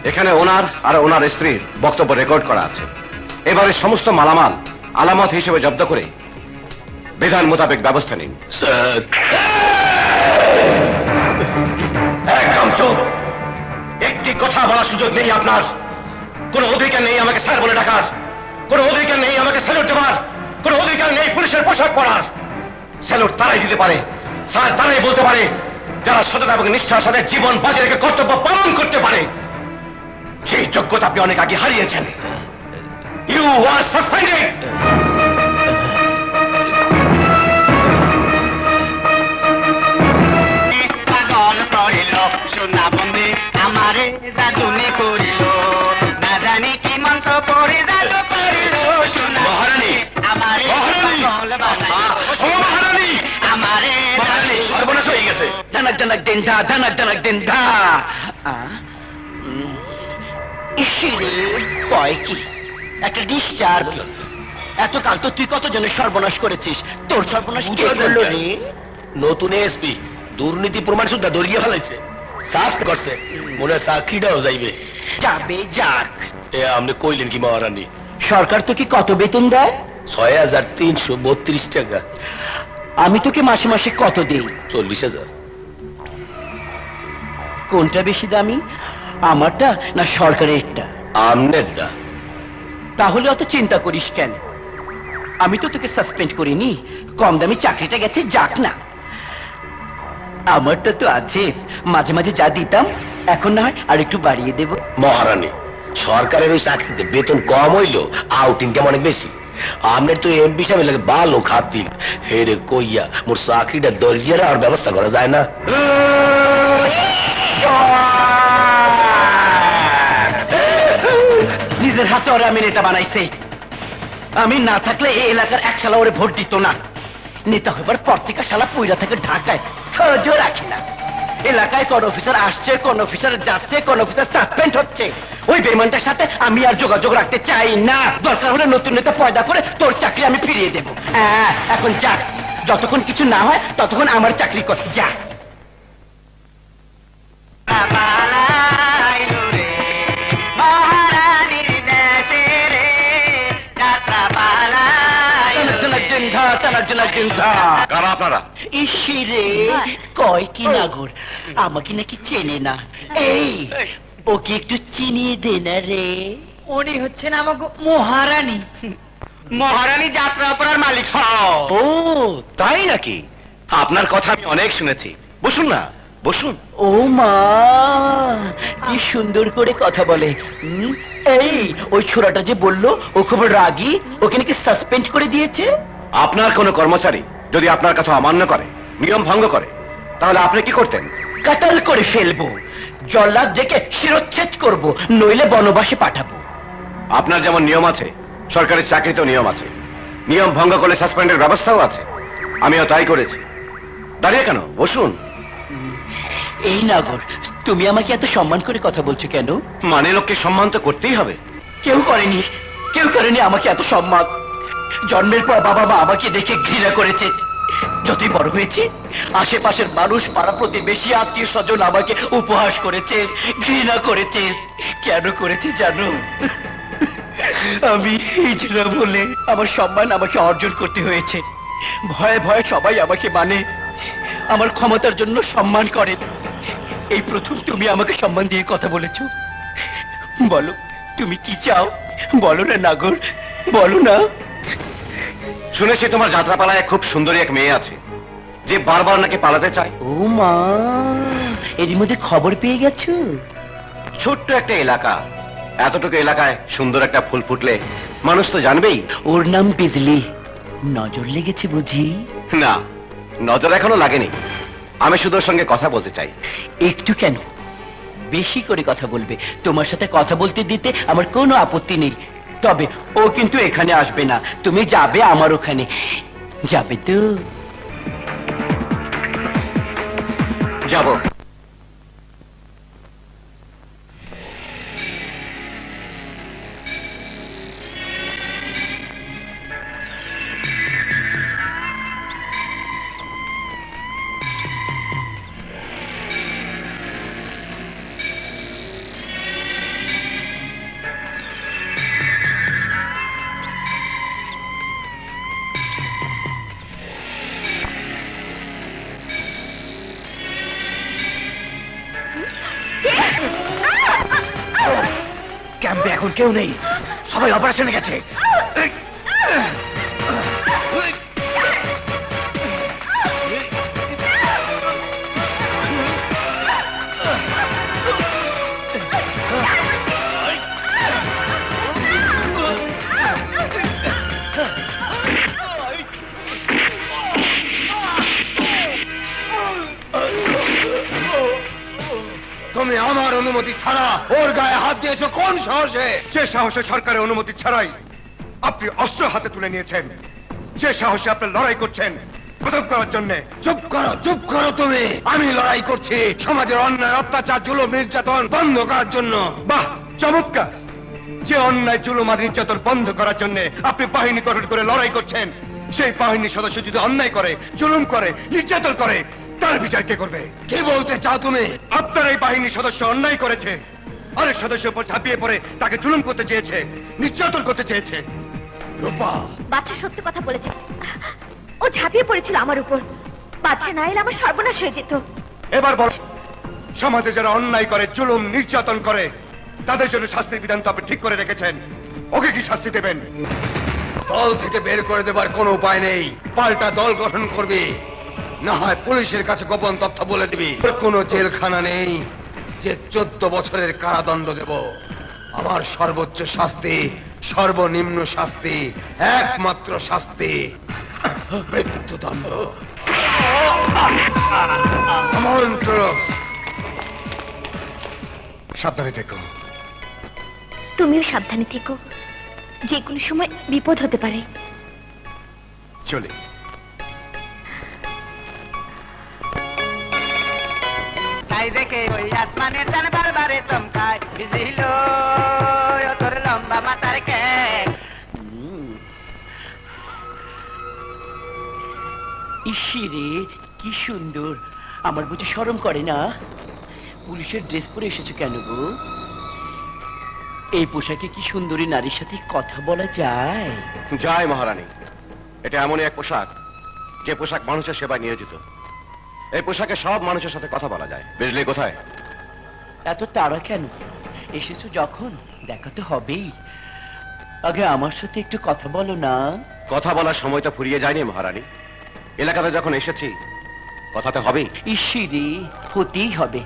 C: এখানে ওনার আর ওনার স্ত্রীর বক্তব্য রেকর্ড করা আছে। এবারে সমস্ত মালামাল আলামত হিসেবে জব্দ করে বিধান মোতাবেক ব্যবস্থা নিন।
B: স্যার, একদম চুপ। একটি কথা বলার সুযোগ নেই আপনার। কোন অধিকার নেই আমাকে স্যার বলে ডাকার, কোন অধিকার নেই আমাকে স্যালুট দেওয়ার, কোন অধিকার নেই পুলিশের পোশাক পরার। স্যালুট তারাই দিতে পারে, স্যার তারাই বলতে পারে, যারা সততা এবং নিষ্ঠার সাথে জীবন বাজি রেখে কর্তব্য পালন করতে পারে। সেই যোগ্যতা আপনি অনেক আগে হারিয়েছেন। You are suspended.
E: পাগল করিল সোনা বন্দে আমারে জাদুনি করিল, না জানি কি মন্ত্র পড়ে জাদু করিল। সোনা
B: মহারানী,
E: আমারে পাগল বানাইল,
B: মহারানী,
E: আমারে
B: মহারানী, সর্বনাশ হয়ে গেছে।
G: ধানাক ধানাক দেন ধা, ধানাক ধানাক দেন ধা। ইসিরে কয় কি একটা ডিস্টার্ব। এতকাল তো তুই কতজনের সর্বনাশ করেছিস, তোর সর্বনাশ কে করলো রে?
B: নতুন এসপি দুর্নীতি প্রমাণ শুদ্ধ ধরিয়ে ফেলাইছে, শাস্ত করছে, মনে হয় চাকরিটাও যাইবে।
G: যাবে যাক।
B: এ আপনি কইলেন কি মহারানী?
G: সরকার তোকে কত বেতন দেয়?
B: 6332 টাকা।
G: আমি তোকে মাসে মাসে কত দেই?
B: 40,000।
G: কোনটা বেশি দামি, আমারটা না সরকারেরটা?
B: আমনেরটা।
G: তাহলে অত চিন্তা করিস কেন?
B: আমি তো তোকে সাসপেন্ড করিনি, কম দামি চাকরিটা গেছে যাক না। আমারটা তো আছে, মাঝে মাঝে যা দিতাম এখন না হয় আর একটু বাড়িয়ে দেব।
C: মহারানী, সরকারের ওই চাকরিতে বেতন কম হইলো, আউট ইনকাম অনেক বেশি। আপনার তো এমপি সাহেব লাগে ভালো খাতির, হেরে কইয়া মোর চাকরিটা দরিয়ে আর ব্যবস্থা করা যায় না।
B: নিজের হাতে ওরা আমি নেতা বানাইছে। আমি না থাকলে এই এলাকার এক শালা ওরে ভোট দিত না। নেতা হইবার পর থেকে শালা পইরা থেকে ঢাকায় খোঁজও রাখি না। এলাকায় কোন অফিসার আসছে, কোন অফিসার যাচ্ছে, কোন অফিসার সাসপেন্ড হচ্ছে, ওই বেমানটার সাথে আমি আর যোগাযোগ রাখতে চাই না। দরকার হলে নতুন নেতা পয়দা করে তোর চাকরি আমি ফিরিয়ে দেব। এখন যা, যতক্ষণ কিছু না হয় ততক্ষণ আমার চাকরি কর, যা।
E: পালাইলো রে মহারানীর দেশে রে, যাত্রা পালাইলো রে।
C: কারা আপনারা?
B: ইসিরে কয় কি নাগর, আমাকে নাকি চেনে না। এই ওকে একটু চিনিয়ে দে না রে।
I: উনি হচ্ছেন আমাকে মহারানী।
E: মহারানী যাত্রা অপরার মালিক।
C: ও তাই নাকি? আপনার কথা আমি অনেক শুনেছি। বসুন না, বসুন।
B: ও মা, কি সুন্দর করে কথা বলে। এই ওই ছোড়াটা যে বললো ও খুব রাগী, ওকে নাকি সাসপেন্ড করে দিয়েছে।
C: আপনার কোন কর্মচারী যদি আপনার কথা অমান্য করে, নিয়ম ভঙ্গ করে, তাহলে আপনি কি করতেন?
B: কাটাল করে ফেলবো, জল্লাদ ডেকে শিরোচ্ছেদ করব, নইলে বনবাসে পাঠাবো।
C: আপনার যেমন নিয়ম আছে, সরকারি চাকরিতেও নিয়ম আছে। নিয়ম ভঙ্গ করলে সাসপেন্ডের ব্যবস্থাও আছে। আমিও তাই করেছি। দাঁড়িয়ে কেন, বসুন।
B: এই নাগর, তুমি আমাকে এত সম্মান করে কথা বলছো কেন?
C: মানে লোককে সম্মান তো করতেই হবে।
B: কেউ করেনি, কেউ করেনি আমাকে এত সম্মান। জন্মের পর বাবা মা আমাকে দেখে ঘৃণা করেছে। যতই বড় হয়েছে, আশেপাশের মানুষ, পাড়া প্রতিবেশী, আত্মীয় স্বজন আমাকে উপহাস করেছে, ঘৃণা করেছে। কেন করেছে জানো? আমি হিজড়া বলে আমার সম্মান আমাকে অর্জন করতে হয়েছে। ভয়ে ভয়ে সবাই আমাকে মানে, আমার ক্ষমতার জন্য সম্মান করে। এই প্রথম তুমি আমাকে সম্মান দিয়ে কথা বলেছো। বলো তুমি কি চাও, বলো না নাগর, বলো না।
C: শুনেছি তোমার যাত্রাপালায় খুব সুন্দরী এক মেয়ে আছে, যে বারবার নাকি পালাতে চায়।
B: ও মা, এরই মধ্যে খবর পেয়ে গেছো?
C: ছোট্ট একটা এলাকা, এতটুকু এলাকায় সুন্দর একটা ফুল ফুটলে মানুষ তো জানবেই।
B: ওর নাম বিজলি। নজর লেগেছে বুঝি?
C: না, নজর এখনো লাগেনি। আমি শুধু ওর সঙ্গে কথা বলতে চাই।
B: একটু কেন, বেশি করে কথা বলবে। তোমার সাথে কথা বলতে দিতে আমার কোনো আপত্তি নেই। তবে ও কিন্তু এখানে আসবে না, তুমি যাবে আমার ওখানে। যাবে তো?
C: যাব।
H: ক্যাম্পে এখন কেউ নেই, সবাই অপারেশনে গেছে।
D: তুমি আমার অনুমতি ছাড়া ওর গায়ে হাত দিয়েছো কোন সাহসে?
C: যে সাহসে সরকারের অনুমতি ছাড়াই আপনি অস্ত্র হাতে তুলে নিয়েছেন, যে সাহসে আপনি লড়াই করছেন খতম করার জন্য।
D: চুপ করো তুমি। আমি লড়াই করছি সমাজের অন্যায়, অত্যাচার, জুলুম, নির্যাতন বন্ধ করার জন্য।
C: বাহ, চমৎকার! যে অন্যায়, জুলুম আর নির্যাতন বন্ধ করার জন্য আপনি বাহিনী গঠন করে লড়াই করছেন, সেই বাহিনীর সদস্য যদি অন্যায় করে, জুলুম করে, নির্যাতন করে, তার বিচার কে করবে?
D: কি বলতে চাও তুমি?
C: আপনার এই বাহিনীর সদস্য অন্যায় করেছে, আরেক সদস্যের উপর ঝাঁপিয়ে পড়ে তাকে জুলুম করতে চেয়েছে, নির্যাতন করতে চেয়েছে।
D: রূপা,
A: বাচ্চা সত্যি কথা বলেছে। ও ঝাঁপিয়ে পড়েছিল আমার উপর। বাচ্চা না এলে আমার সর্বনাশ হয়ে যেত।
C: এবার বল, সমাজে যারা অন্যায় করে, জুলুম, নির্যাতন করে, তাদের জন্য শাস্তির বিধান তো আপনি ঠিক করে রেখেছেন। ওকে কি শাস্তি দেবেন?
D: দল থেকে বের করে দেবার কোনো উপায় নেই, পাল্টা দল গঠন করবি, না হয় পুলিশের কাছে গোপন তথ্য বলে দিবি। কোনো জেলখানা নেই যে 14 বছরের কারাদণ্ড দেব। আমার সর্বোচ্চ শাস্তি, সর্বনিম্ন শাস্তি, একমাত্র শাস্তি মৃত্যুদণ্ড। সাবধানে থেকো।
A: তুমিও সাবধানে থেকো, যে কোনো সময় বিপদ হতে পারে।
C: চলে
E: তাই দেখে ওই আসমানের চান বারবারে চমকায়, বিজিল তোর লম্বা মাথার কেক।
B: ইসিরে কি সুন্দর, আমার বুঝি শরম করে না? পুলিশের ড্রেস পরে এসেছো কেন গো? এই পোশাকে কি সুন্দরী নারীর সাথে কথা বলা যায়?
C: জয় মহারানী, এটা এমনই এক পোশাক যে পোশাক মানুষের সেবায় নিয়োজিত। এই পোশাকে সব মানুষের সাথে কথা বলা যায়। বিজলি কোথায়?
B: এত তাড়া কেন? এসেছো যখন দেখা তো হবেই। আগে আমার সাথে একটু কথা বলো না।
C: কথা বলার সময়টা ফুরিয়ে যায়নি মহারানী। এলাকাতে যখন এসেছি কথাতে হবেই।
B: ইসিরে হতেই হবে।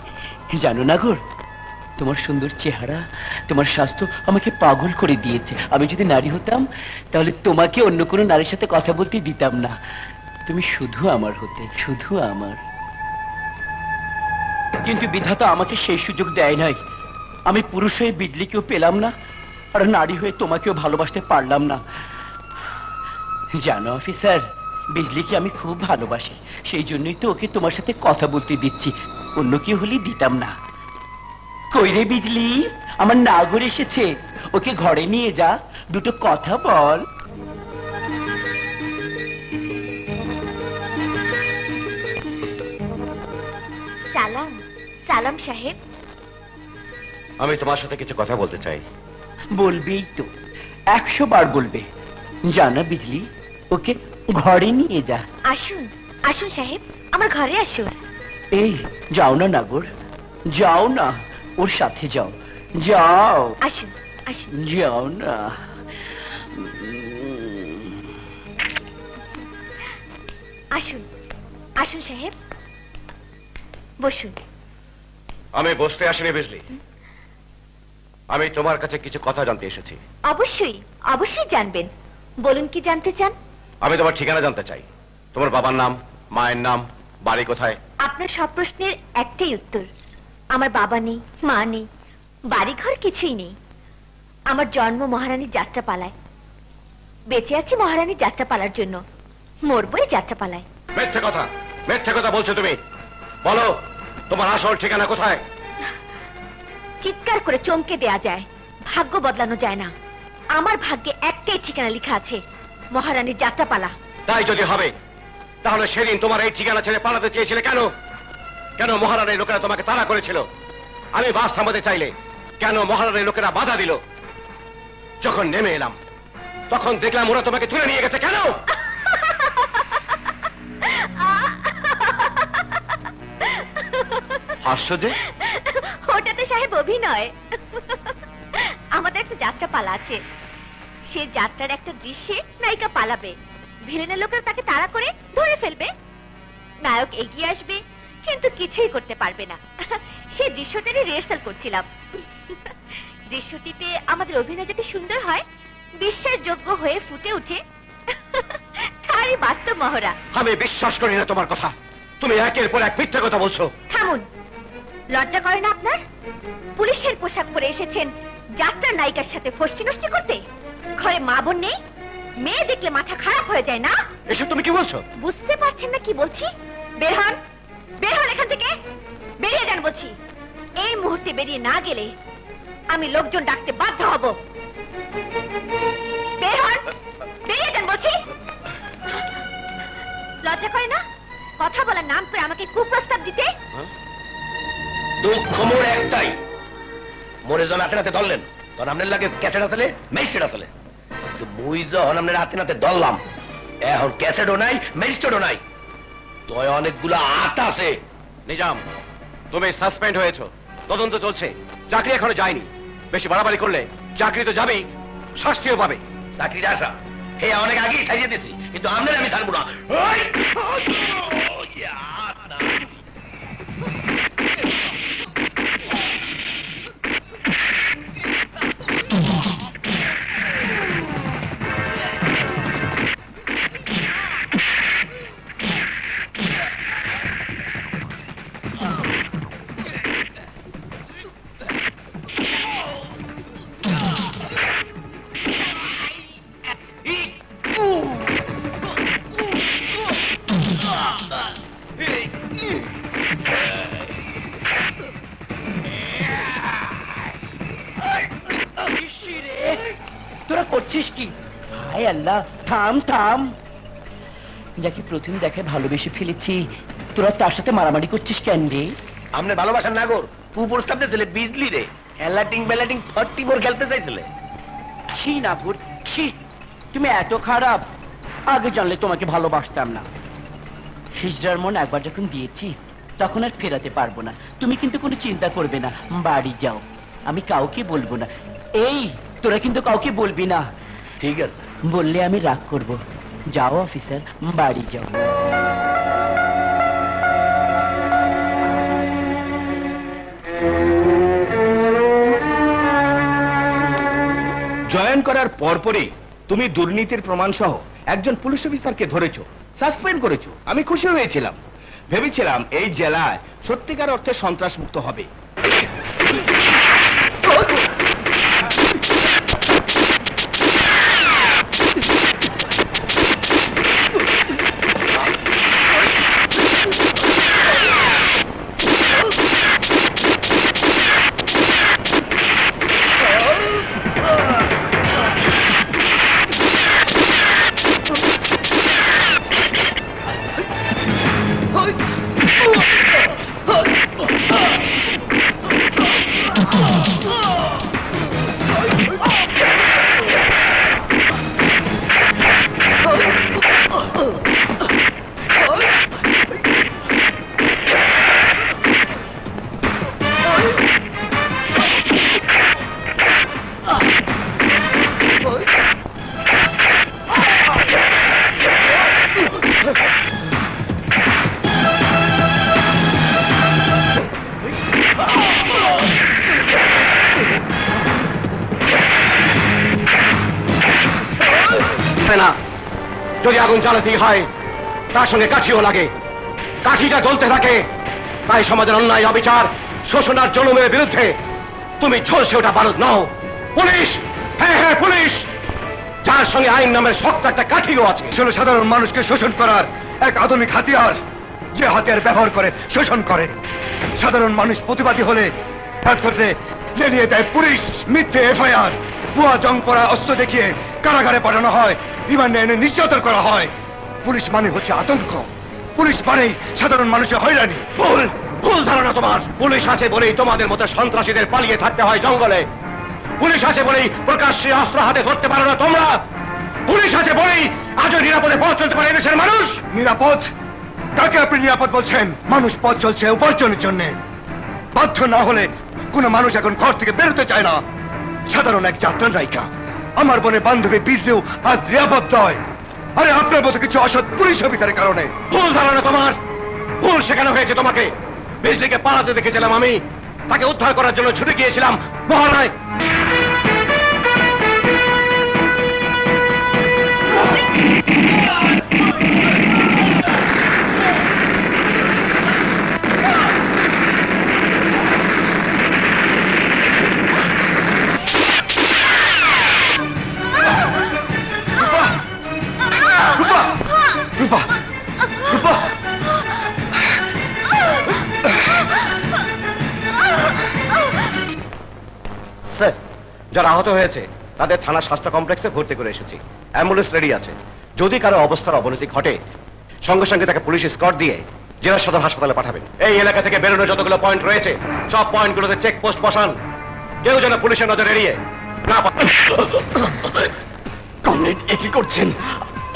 B: জানো না গো, তোমার সুন্দর চেহারা, তোমার স্বাস্থ্য আমাকে পাগল করে দিয়েছে। আমি যদি নারী হতাম তাহলে তোমাকে অন্য কোনো নারীর সাথে কথা বলতে দিতাম না। তুমি শুধু আমার হতে, শুধু আমার। কিন্তু বিধাতা আমাকে সেই সুযোগ দেয় নাই। আমি পুরুষ হয়ে বিজলিকেও পেলাম না, আর নারী হয়ে তোমাকেও ভালোবাসতে পারলাম না। জানো অফিসার, বিজলিকে আমি খুব ভালোবাসি, সেই জন্যই তো ওকে তোমার সাথে কথা বলতে দিচ্ছি। অন্য কেউ হলে দিতাম না। কই রে বিজলি, আমার নাগর এসেছে, ওকে ঘরে নিয়ে যা, দুটো কথা বল।
A: সালাম সালাম সাহেব।
C: আমি তোমার সাথে কিছু কথা বলতে চাই।
B: বলবেই তো, 100 বার বলবে। জানা বিজলি, ওকে ঘরে নিয়ে যা।
A: আসুন আসুন সাহেব, আমার ঘরে আসুন।
B: এই যাও না নাগর, যাও না, ওর সাথে যাও, যাও।
A: আসুন আসুন।
B: যাও না।
A: আসুন আসুন সাহেব, বসুন।
C: আমি বসতে আসিনি বিজলি, আমি তোমার কাছে কিছু কথা জানতে এসেছি।
A: অবশ্যই অবশ্যই জানবেন, বলুন কি জানতে চান?
C: আমি তোমার ঠিকানা জানতে চাই। তোমার বাবার নাম, মায়ের নাম, বাড়ি কোথায়?
A: আপনার সব প্রশ্নের একটাই উত্তর, আমার বাবা নেই, মা নেই, বাড়িঘর কিছুই নেই। আমার জন্ম মহারানীর যাত্রাপালায়, বেঁচে আছি মহারানীর যাত্রাপালার জন্য, মরবই যাত্রাপালায়।
C: মিথ্যে কথা, মিথ্যে কথা বলছো তুমি। বলো তোমার আসল ঠিকানা কোথায়?
A: চিৎকার করে চমকে দেয়া যায়, ভাগ্য বদলানো যায় না। আমার ভাগ্যে একটাই ঠিকানা লেখা আছে, মহারানীর যাত্রাপালা।
C: তাই যদি হবে তাহলে সেদিন তোমার এই ঠিকানা ছেড়ে পালাতে চেয়েছিলে কেন? কেন মহারানীর লোকেরা তোমাকে তাড়া করেছিল? আমি বাস থামাতে চাইলে কেন মহারানীর লোকেরা বাধা দিল? যখন নেমে এলাম তখন দেখলাম ওরা তোমাকে তুলে নিয়ে গেছে কেন? হাস্য যে?
A: ওটা তো সাহেব অভিনয়। আমাদের একটা যাত্রা পালা আছে, সে যাত্রার একটা দৃশ্যে নায়িকা পালাবে, ভিলেনের লোকেরা তাকে তাড়া করে ধরে ফেলবে। নায়ক এগিয়ে আসবে কিন্তু কিছুই করতে পারবে না। সে দৃশ্যটারই রিহার্সাল করছিলাম। দৃশ্যটিতে আমাদের অভিনয় যাতে সুন্দর হয়, বিশ্বাসযোগ্য হয়ে ফুটে উঠে, তারই বাস্তব মহড়া।
C: আমি বিশ্বাস করি না তোমার কথা। তুমি একের পর এক মিথ্যে কথা বলছো।
A: থামুন, লজ্জা করে না আপনার? পুলিশের পোশাক পরে এসেছেন যাত্রার নায়িকার সাথে ফষ্টি নষ্টি করতে? ঘরে মা বোন নেই? মেয়ে দেখলে মাথা খারাপ হয়ে যায় না?
C: এসব তুমি কি বলছো?
A: বুঝতে পারছেন না কি বলছি? বের হন, বের হন এখান থেকে, বেরিয়ে যান বলছি। এই মুহূর্তে বেরিয়ে না গেলে আমি লোকজন ডাকতে বাধ্য হব। বের হন, বেরিয়ে যান বলছি। লজ্জা করে না কথা বলার নাম করে আমাকে কুপ্রস্তাব দিতে?
G: দুঃখ মোর একটাই, মোরে যখন হাতে নাতে ধরলেন তখন আপনার লাগে ক্যাসেট আসলে ম্যাজিস্ট্রেট আসলে। মুই যখন আপনার হাতে নাতে ধরলাম এখন ক্যাসেটও নাই, ম্যাজিস্ট্রেটও নাই, তো অনেকগুলো আট আছে।
C: নিজাম, তুমি সাসপেন্ড হয়েছো, তদন্ত চলছে, চাকরি এখনো যায়নি। বেশি বাড়াবাড়ি করলে চাকরি তো যাবেই, শাস্তিও পাবে।
G: চাকরিটা আসা হে অনেক আগেই ছাড়িয়ে দিছি, কিন্তু আপনার আমি ছাড়বো না। ওই!
B: তোরা করছিস কি? হায় আল্লাহ, থাম থাম। যাকে প্রথম দেখায় ভালোবেসে ফেলেছি, তোরা তার সাথে মারামারি করছিস কেন রে?
G: আপনার ভালোবাসার নাগর কুপ্রস্তাব দিয়েছিলে বিজলি রে, এলাটিং বেলাটিং 44 খেলতে চাইছিলে।
B: ছি নাগর, ছি, তুমি এত খারাপ। আগে জানলে তোমাকে ভালোবাসতাম না। হিজড়ার মন একবার যখন দিয়েছি, তখন আর ফেরাতে পারবো না। তুমি কিন্তু কোনো চিন্তা করবে না, বাড়ি যাও, আমি কাউকে বলবো না। এই, তোরা কিন্তু কাউকে বলবি না।
G: ঠিক আছে।
B: বললে আমি রাগ করব। যাও অফিসার, বাড়ি যাও।
C: জয়েন করার পরপরই তুমি দুর্নীতির প্রমাণ সহ একজন পুলিশ অফিসারকে ধরেছো, সাসপেন্ড করেছো। আমি খুশি হয়েছিলাম, ভেবেছিলাম এই জেলায় সত্যিকার অর্থে সন্ত্রাস মুক্ত হবে। না, যদি আগুন জ্বালাতেই হয় তার সঙ্গে কাঠিও লাগে, কাঠিটা জ্বলতে থাকে। তাই সমাজের অন্যায়, অবিচার, শোষণ আর জুলুমের বিরুদ্ধে তুমি ঝলসে ওঠা বারুদ নও। পুলিশ, হ্যাঁ হ্যাঁ পুলিশ, যার সঙ্গে আইন নামের শক্ত একটা কাঠিও আছে। আসলে সাধারণ মানুষকে শোষণ করার এক আধুনিক হাতিয়ার, যে হাতিয়ার ব্যবহার করে শোষণ করে। সাধারণ মানুষ প্রতিবাদী হলে জ্বালিয়ে দেয় পুলিশ। মিথ্যে এফআইআর, ভুয়া জং পড়া অস্ত্র দেখিয়ে কারাগারে পাঠানো হয়, রিমান্ডে এনে নির্যাতন করা হয়। পুলিশ মানে হচ্ছে আতঙ্ক, পুলিশ মানেই সাধারণ মানুষের হয়রানি। ভুল ভুল ধারণা তোমার। পুলিশ আছে বলেই তোমাদের মতো সন্ত্রাসীদের পালিয়ে থাকতে হয় জঙ্গলে। পুলিশ আছে বলেই প্রকাশ্যে অস্ত্র হাতে ধরতে পারো না তোমরা। পুলিশ আছে বলেই আজও নিরাপদে পথ চলতে পারে দেশের মানুষ। নিরাপদ? কাকে আপনি নিরাপদ বলছেন? মানুষ পথ চলছে উপার্জনের জন্য। বাধ্য না হলে কোন মানুষ এখন ঘর থেকে বেরোতে চায় না। সাধারণ এক যাত্রার নায়িকা, আমার বোনের বান্ধবী বিজলিও আজ নিরাপদ নয়। আরে আপনার মতো কিছু অসৎ পুলিশ অফিসারের কারণে। ভুল ধারণা তোমার, ভুল শেখানো হয়েছে তোমাকে। বিজলিকে পালাতে দেখেছিলাম আমি, তাকে উদ্ধার করার জন্য ছুটে গিয়েছিলাম মহারায়। রূপা, রূপা, স্যার, যারা আহত হয়েছে তাদের থানা স্বাস্থ্য কমপ্লেক্সে ভর্তি করে এসেছি। অ্যাম্বুলেন্স রেডি আছে। যদি কারো অবস্থার অবনতি ঘটে, সঙ্গে সঙ্গে তাকে পুলিশ স্কট দিয়ে জেলা সদর হাসপাতালে পাঠাবেন। এই এলাকা থেকে বেরোনোর যতগুলো পয়েন্ট রয়েছে সব পয়েন্টগুলোতে চেকপোস্ট বসান। কেউ যেন পুলিশের নজর এড়িয়ে না।
B: কমরেড, এ কি করছেন?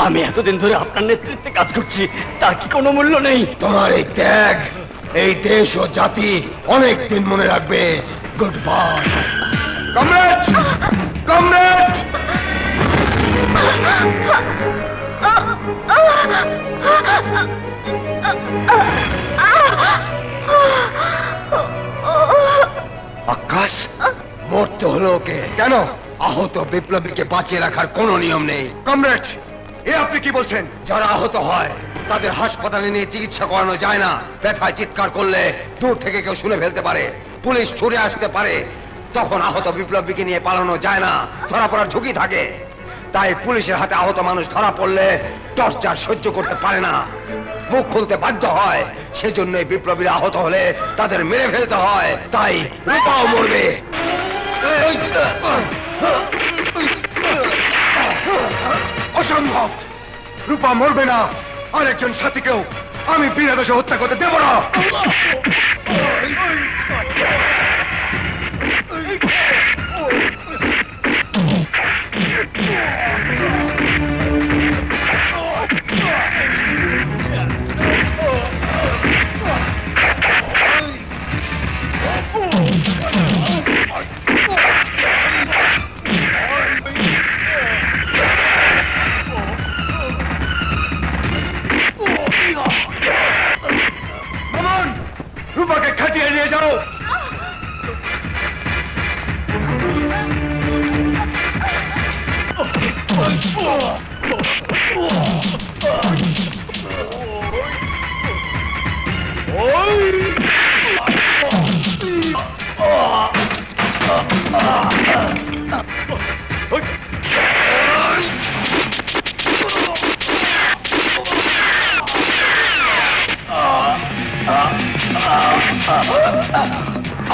B: আমি এতদিন ধরে আপনার নেতৃত্বে কাজ করছি, তার কি কোনো মূল্য নেই?
D: তোমার এই ত্যাগ এই দেশ ও জাতি অনেক দিন মনে রাখবে। Good bye.
C: Comrade, comrade.
D: Akash মরতে হলো ওকে কেন? আহত বিপ্লবীকে বাঁচিয়ে রাখার কোনো নিয়ম নেই।
C: কমরেড, এ আপনি কি বলছেন?
D: যারা আহত হয় তাদের হাসপাতালে নিয়ে চিকিৎসা করানো যায় না। ব্যথায় চিৎকার করলে দূর থেকে কেউ শুনে ফেলতে পারে, পুলিশ ছুটে আসতে পারে। তখন আহত বিপ্লবীকে নিয়ে পালানো যায় না, ধরা পড়ার ঝুঁকি থাকে। তাই পুলিশের হাতে আহত মানুষ ধরা পড়লে টর্চার সহ্য করতে পারে না, মুখ খুলতে বাধ্য হয়। সেজন্য বিপ্লবীরা আহত হলে তাদের মেরে ফেলতে হয়। তাই রূপাও মরবে।
C: অসম্ভব, রূপা মরবে না। আরেকজন সাথীকেও আমি বিনা দোষে হত্যা করতে দেব না। মামুন, রূপাকে খাটিয়ে নিয়ে যাও।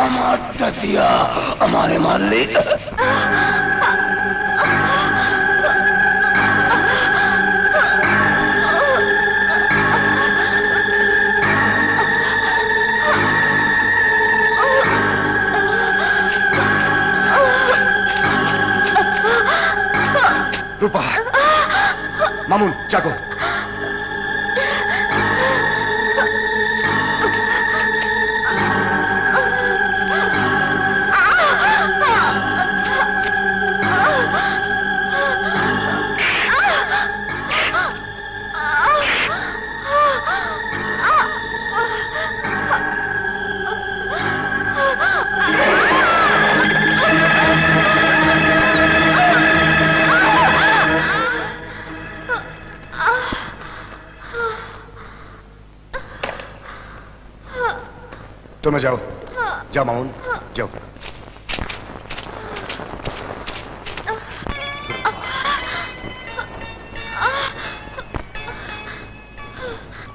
G: আমারটা দিয়া আমারে মারলে।
C: রূপা, মামুন জাগো। তোমরা যাও, যাও মামুন, যাও।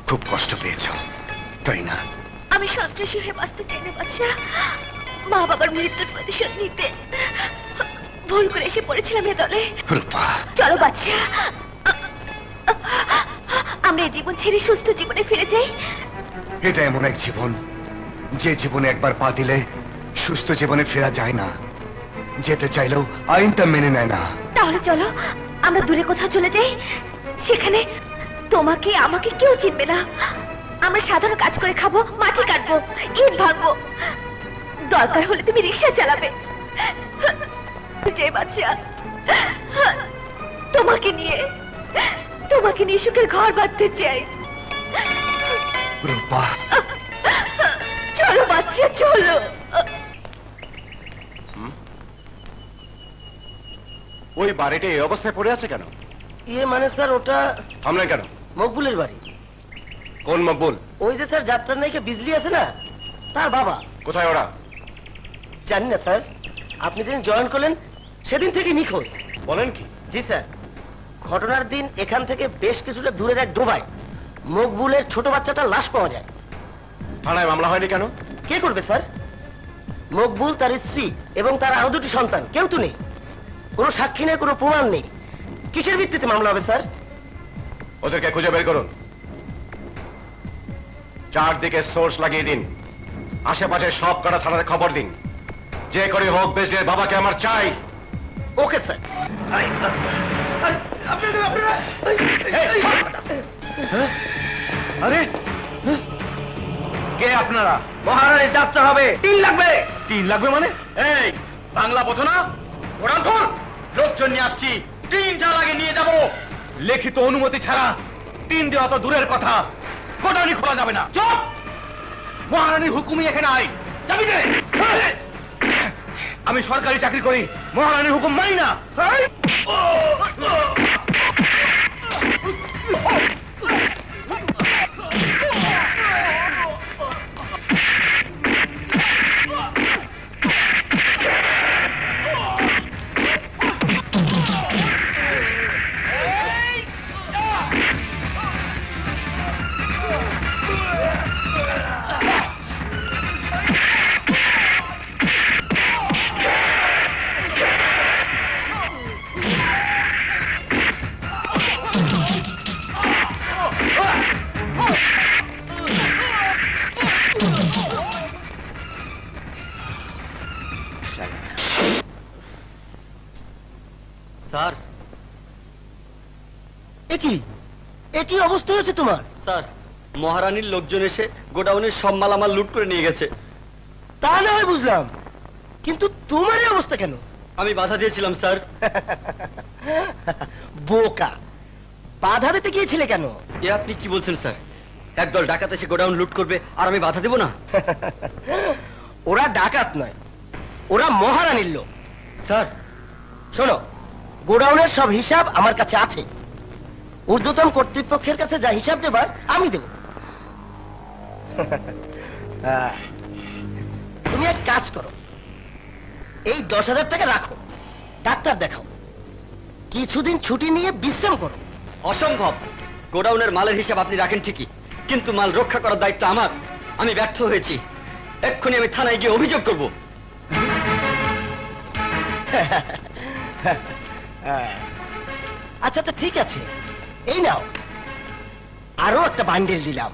C: খুব কষ্ট পেয়েছ, তাই না?
A: আমি সন্ত্রাসী হয়ে বাঁচতে চাই না বাচ্চা। মা বাবার মৃত্যুর প্রতিশোধ নিতে ভুল করে এসে পড়েছিলাম এ দলে।
C: রূপা,
A: চলো বাচ্চা, আমরা এই জীবন ছেড়ে সুস্থ জীবনে ফিরে যাই।
C: এটা এমন এক জীবন যে জীবনে একবার পা দিলে সুস্থ জীবনে ফেরা যায় না। যেতে চাইলেও আইনটা মেনে নেয় না।
A: তাহলে চলো আমরা দূরে কোথাও চলে যাই, সেখানে তোমাকে আমাকে কেউ চিনবে না। আমরা সাধারণ কাজ করে খাবো, মাটি কাটবো, ইট ভাঙবো, দরকার হলে তুমি রিক্সা চালাবে। যে বাচ্চা, তোমাকে নিয়ে সুখের ঘর বাঁধতে চাই।
C: রূপা,
A: চলো বাচ্চা, চলো।
C: ওই বাড়িটা এই অবস্থায় পড়ে আছে কেন?
B: ইয়ে মানে স্যার, ওটা
C: থামলেন কেন?
B: মকবুলের বাড়ি।
C: কোন মকবুল?
B: ওই যে স্যার যাত্রার নায়িকা বিজলি আছে না, তার বাবা।
C: কোথায় ওরা?
B: জানি না স্যার, আপনি যেদিন জয়েন করলেন সেদিন থেকে নিখোঁজ।
C: বলেন কি?
B: জি স্যার, ঘটনার দিন এখান থেকে বেশ কিছুটা দূরের এক ডোবায় মকবুলের ছোট বাচ্চাটার লাশ পাওয়া যায়।
C: থানায় মামলা হয়নি কেন?
B: কে করবে স্যার? মকবুল, তার স্ত্রী এবং তার আরো দুটি সন্তান, কেউ তো নেই। কোনো সাক্ষী নেই, কোনো প্রমাণ নেই। কিসের ভিত্তিতে মামলা হবে স্যার?
C: ওদেরকে খুঁজে বের করুন, চারদিকে সোর্স লাগিয়ে দিন, আশেপাশে সব কটা থানাতে খবর দিন। যে করে হোক বেজলের বাবাকে আমার চাই।
B: Okay sir.
C: আরে কে আপনারা?
B: মহারানীর যাত্রা হবে, 3 লাগবে।
C: 3 লাগবে মানে?
E: এই বাংলা বোঝো না? ওরান লোকজন নিয়ে আসছি,
H: টিন যা লাগে নিয়ে যাব। লিখিত অনুমতি ছাড়া টিন দেওয়া তো দূরের কথা, গোডাউনই খোলা যাবে না। চুপ! মহারানীর হুকুমই এখানে আই। যাবি রে? আমি সরকারি চাকরি করি, মহারানীর হুকুম মানি না।
E: স্যার,
B: একই অবস্থা হয়েছে তোমার?
E: স্যার, মহারানীর লোকজন এসে গোডাউনের সব মালামাল লুট করে নিয়ে গেছে।
B: তা না হয় বুঝলাম, কিন্তু তোমার এই অবস্থা কেন?
E: আমি বাধা দিয়েছিলাম স্যার।
B: বোকা, বাধা দিতে গিয়েছিলে কেন?
E: এ আপনি কি বলছেন স্যার? একদল ডাকাত এসে গোডাউন লুট করবে আর আমি বাধা দেব না?
B: ওরা ডাকাত নয়, ওরা মহারানীর লোক।
E: স্যার,
B: শোনো, গোডাউনের সব হিসাব আমার কাছে আছে। ঊর্ধ্বতন কর্তৃপক্ষের কাছে যা হিসাব দেবার আমি দেব। তুমি এক কাজ করো, এই 10,000 টাকা রাখো, ডাক্তার দেখাও, কিছুদিন ছুটি নিয়ে বিশ্রাম করো।
E: অসম্ভব। গোডাউনের মালের হিসাব আপনি রাখেন ঠিকই, কিন্তু মাল রক্ষা করার দায়িত্ব আমার। আমি ব্যর্থ হয়েছি। এক্ষুনি আমি থানায় গিয়ে অভিযোগ করব।
B: আচ্ছা, তো ঠিক আছে, এই নাও, আরো একটা বান্ডেল দিলাম,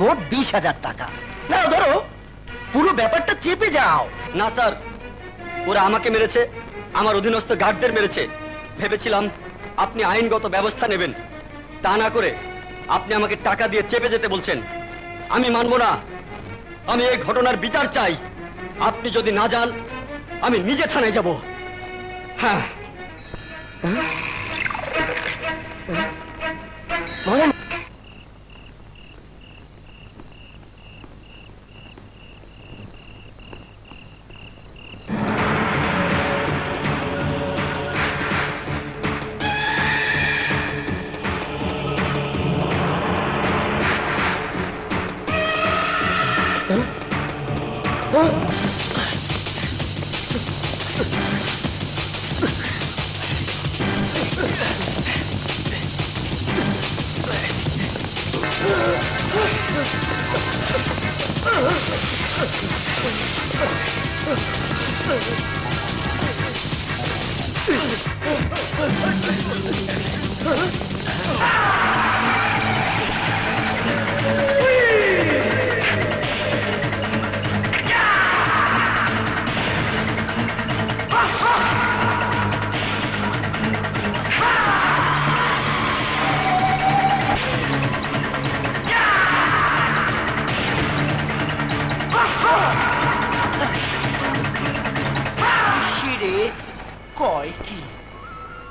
B: মোট 20,000 টাকা। নাও ধরো, পুরো ব্যাপারটা চেপে যাও।
E: না স্যার, ওরা আমাকে মেরেছে, আমার অধীনস্থ গার্ডদের মেরেছে। ভেবেছিলাম আপনি আইনগত ব্যবস্থা নেবেন, তা না করে আপনি আমাকে টাকা দিয়ে চেপে যেতে বলছেন। আমি মানব না। আমি এই ঘটনার বিচার চাই। আপনি যদি না যান, আমি নিজে থানায় যাব। হ্যাঁ,
B: বলেন।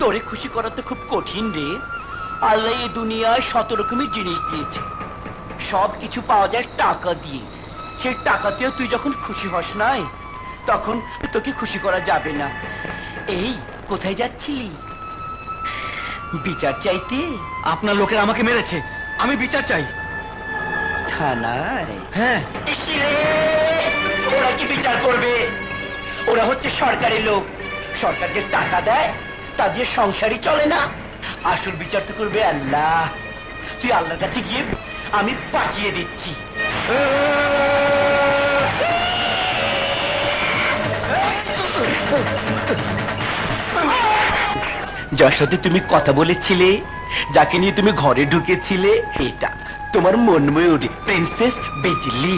B: তোরে খুশি করা তো খুব কঠিন রে। আল্লাহ এই দুনিয়ায় 100 রকমের জিনিস দিয়েছে, সব কিছু পাওয়া যায় টাকা দিয়ে। সেই টাকাতেও তুই যখন খুশি হস নাই, তখন তোকে খুশি করা যাবে না। এই কোথায় যাচ্ছিলি? বিচার চাইতে?
H: আপনার লোকের আমাকে মেরেছে, আমি বিচার চাই।
B: থানায়?
H: হ্যাঁ।
B: ওরা কি বিচার করবে? ওরা হচ্ছে সরকারি লোক, সরকার যে টাকা দেয় তা দিয়ে সংসারই চলে না। আসল বিচার তো করবে আল্লাহ। তুই আল্লাহর কাছে গিয়ে আমি বাঁচিয়ে দিচ্ছি। যার সাথে তুমি কথা বলেছিলে, যাকে নিয়ে তুমি ঘরে ঢুকেছিলে, এটা তোমার মনময়ূরী প্রিন্সেস বিজলি।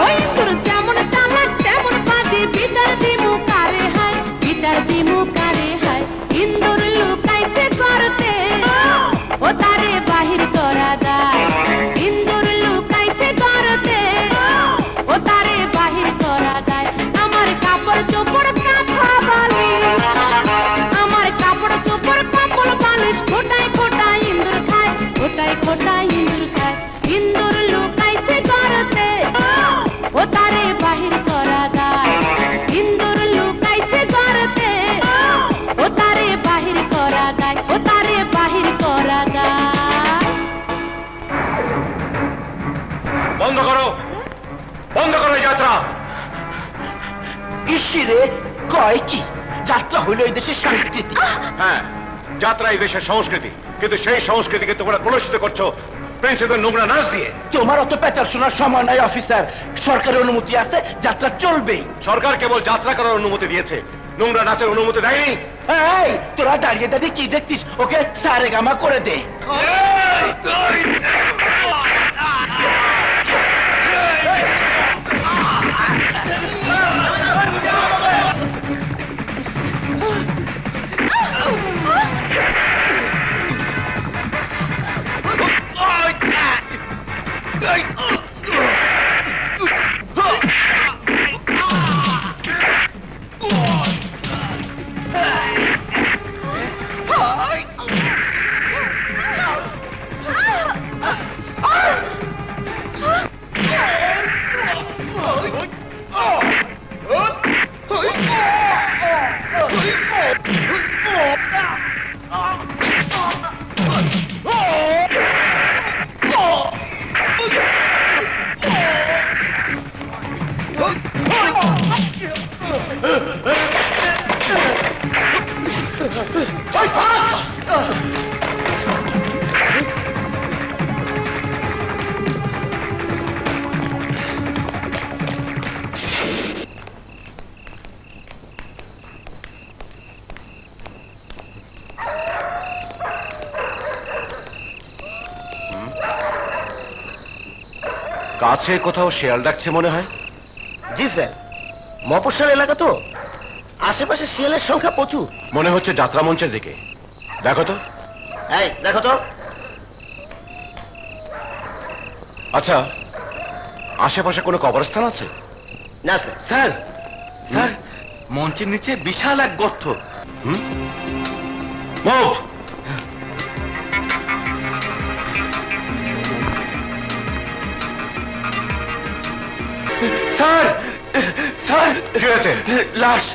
J: ওই তোর যেমন চালাক তেমন বাজে বিচার দিমু কারে হায় বিচার দিমু কারে হায় ইন্দুর লুকাইছে করতে ও তারে বাহির করা যায় ইন্দুর লুকাইছে করতে ও তারে বাহির করা যায় আমার কাপড় চোপড় কাঁথা বালিশ আমার কাপড় চোপড় কাপড় বালিশ খোটায় খোটায় ইন্দুর খায় খোটায় খোটায় ইন্দুর খায় ইন্দুর লুকাইছে করতে ও তারে বাহির করা যায় ইন্দুর লুকাইছে করতে ও তারে বাহির করা যায় ও তারে বাহির করা যায়
C: বন্ধ করো এই যাত্রা।
B: ইসিরে কয় কি যাত্রা হইল এই দেশের সংস্কৃতি।
C: হ্যাঁ, যাত্রা এই দেশের সংস্কৃতি, কিন্তু সেই সংস্কৃতিকে তোমরা কলুষিত করছো প্রিন্সেসের নোংরা নাচ দিয়ে।
B: তোমার অত পেঁচাল শোনার সময় নাই অফিসার। সরকারের অনুমতি আছে, যাত্রা চলবেই।
C: সরকার কেবল যাত্রা করার অনুমতি দিয়েছে, নোংরা নাচের অনুমতি দেয়নি।
B: এই তোরা দাঁড়িয়ে দাঁড়িয়ে কি দেখতিস? ওকে সারে গামা করে দে।
C: কাছে কোথাও শেয়াল ডাকছে মনে হয়।
G: জি স্যার, মফস্বল এলাকা তো, আশেপাশে শিয়ালের সংখ্যা প্রচুর।
C: মনে হচ্ছে যাত্রা মঞ্চের দিকে। দেখো তো।
G: এই দেখো তো।
C: আচ্ছা, আশেপাশে কোনো কবরস্থান আছে?
G: না স্যার।
H: স্যার, স্যার, মঞ্চের নিচে বিশাল এক গর্ত।
C: মুভ।
B: স্যার, স্যার,
C: ঠিক আছে।
B: লাশ।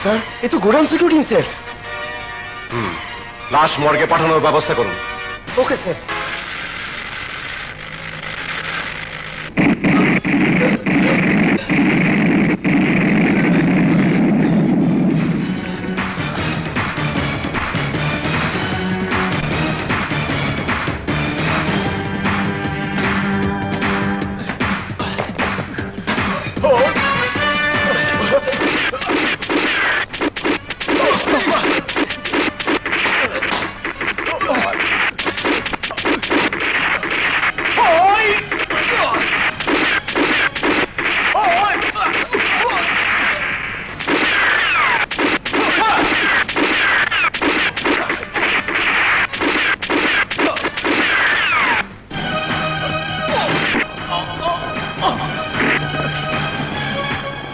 B: স্যার, এ তো গোডাউন সিকিউরিটি স্যার।
C: লাশ মর্গে পাঠানোর ব্যবস্থা করুন।
G: Okay sir.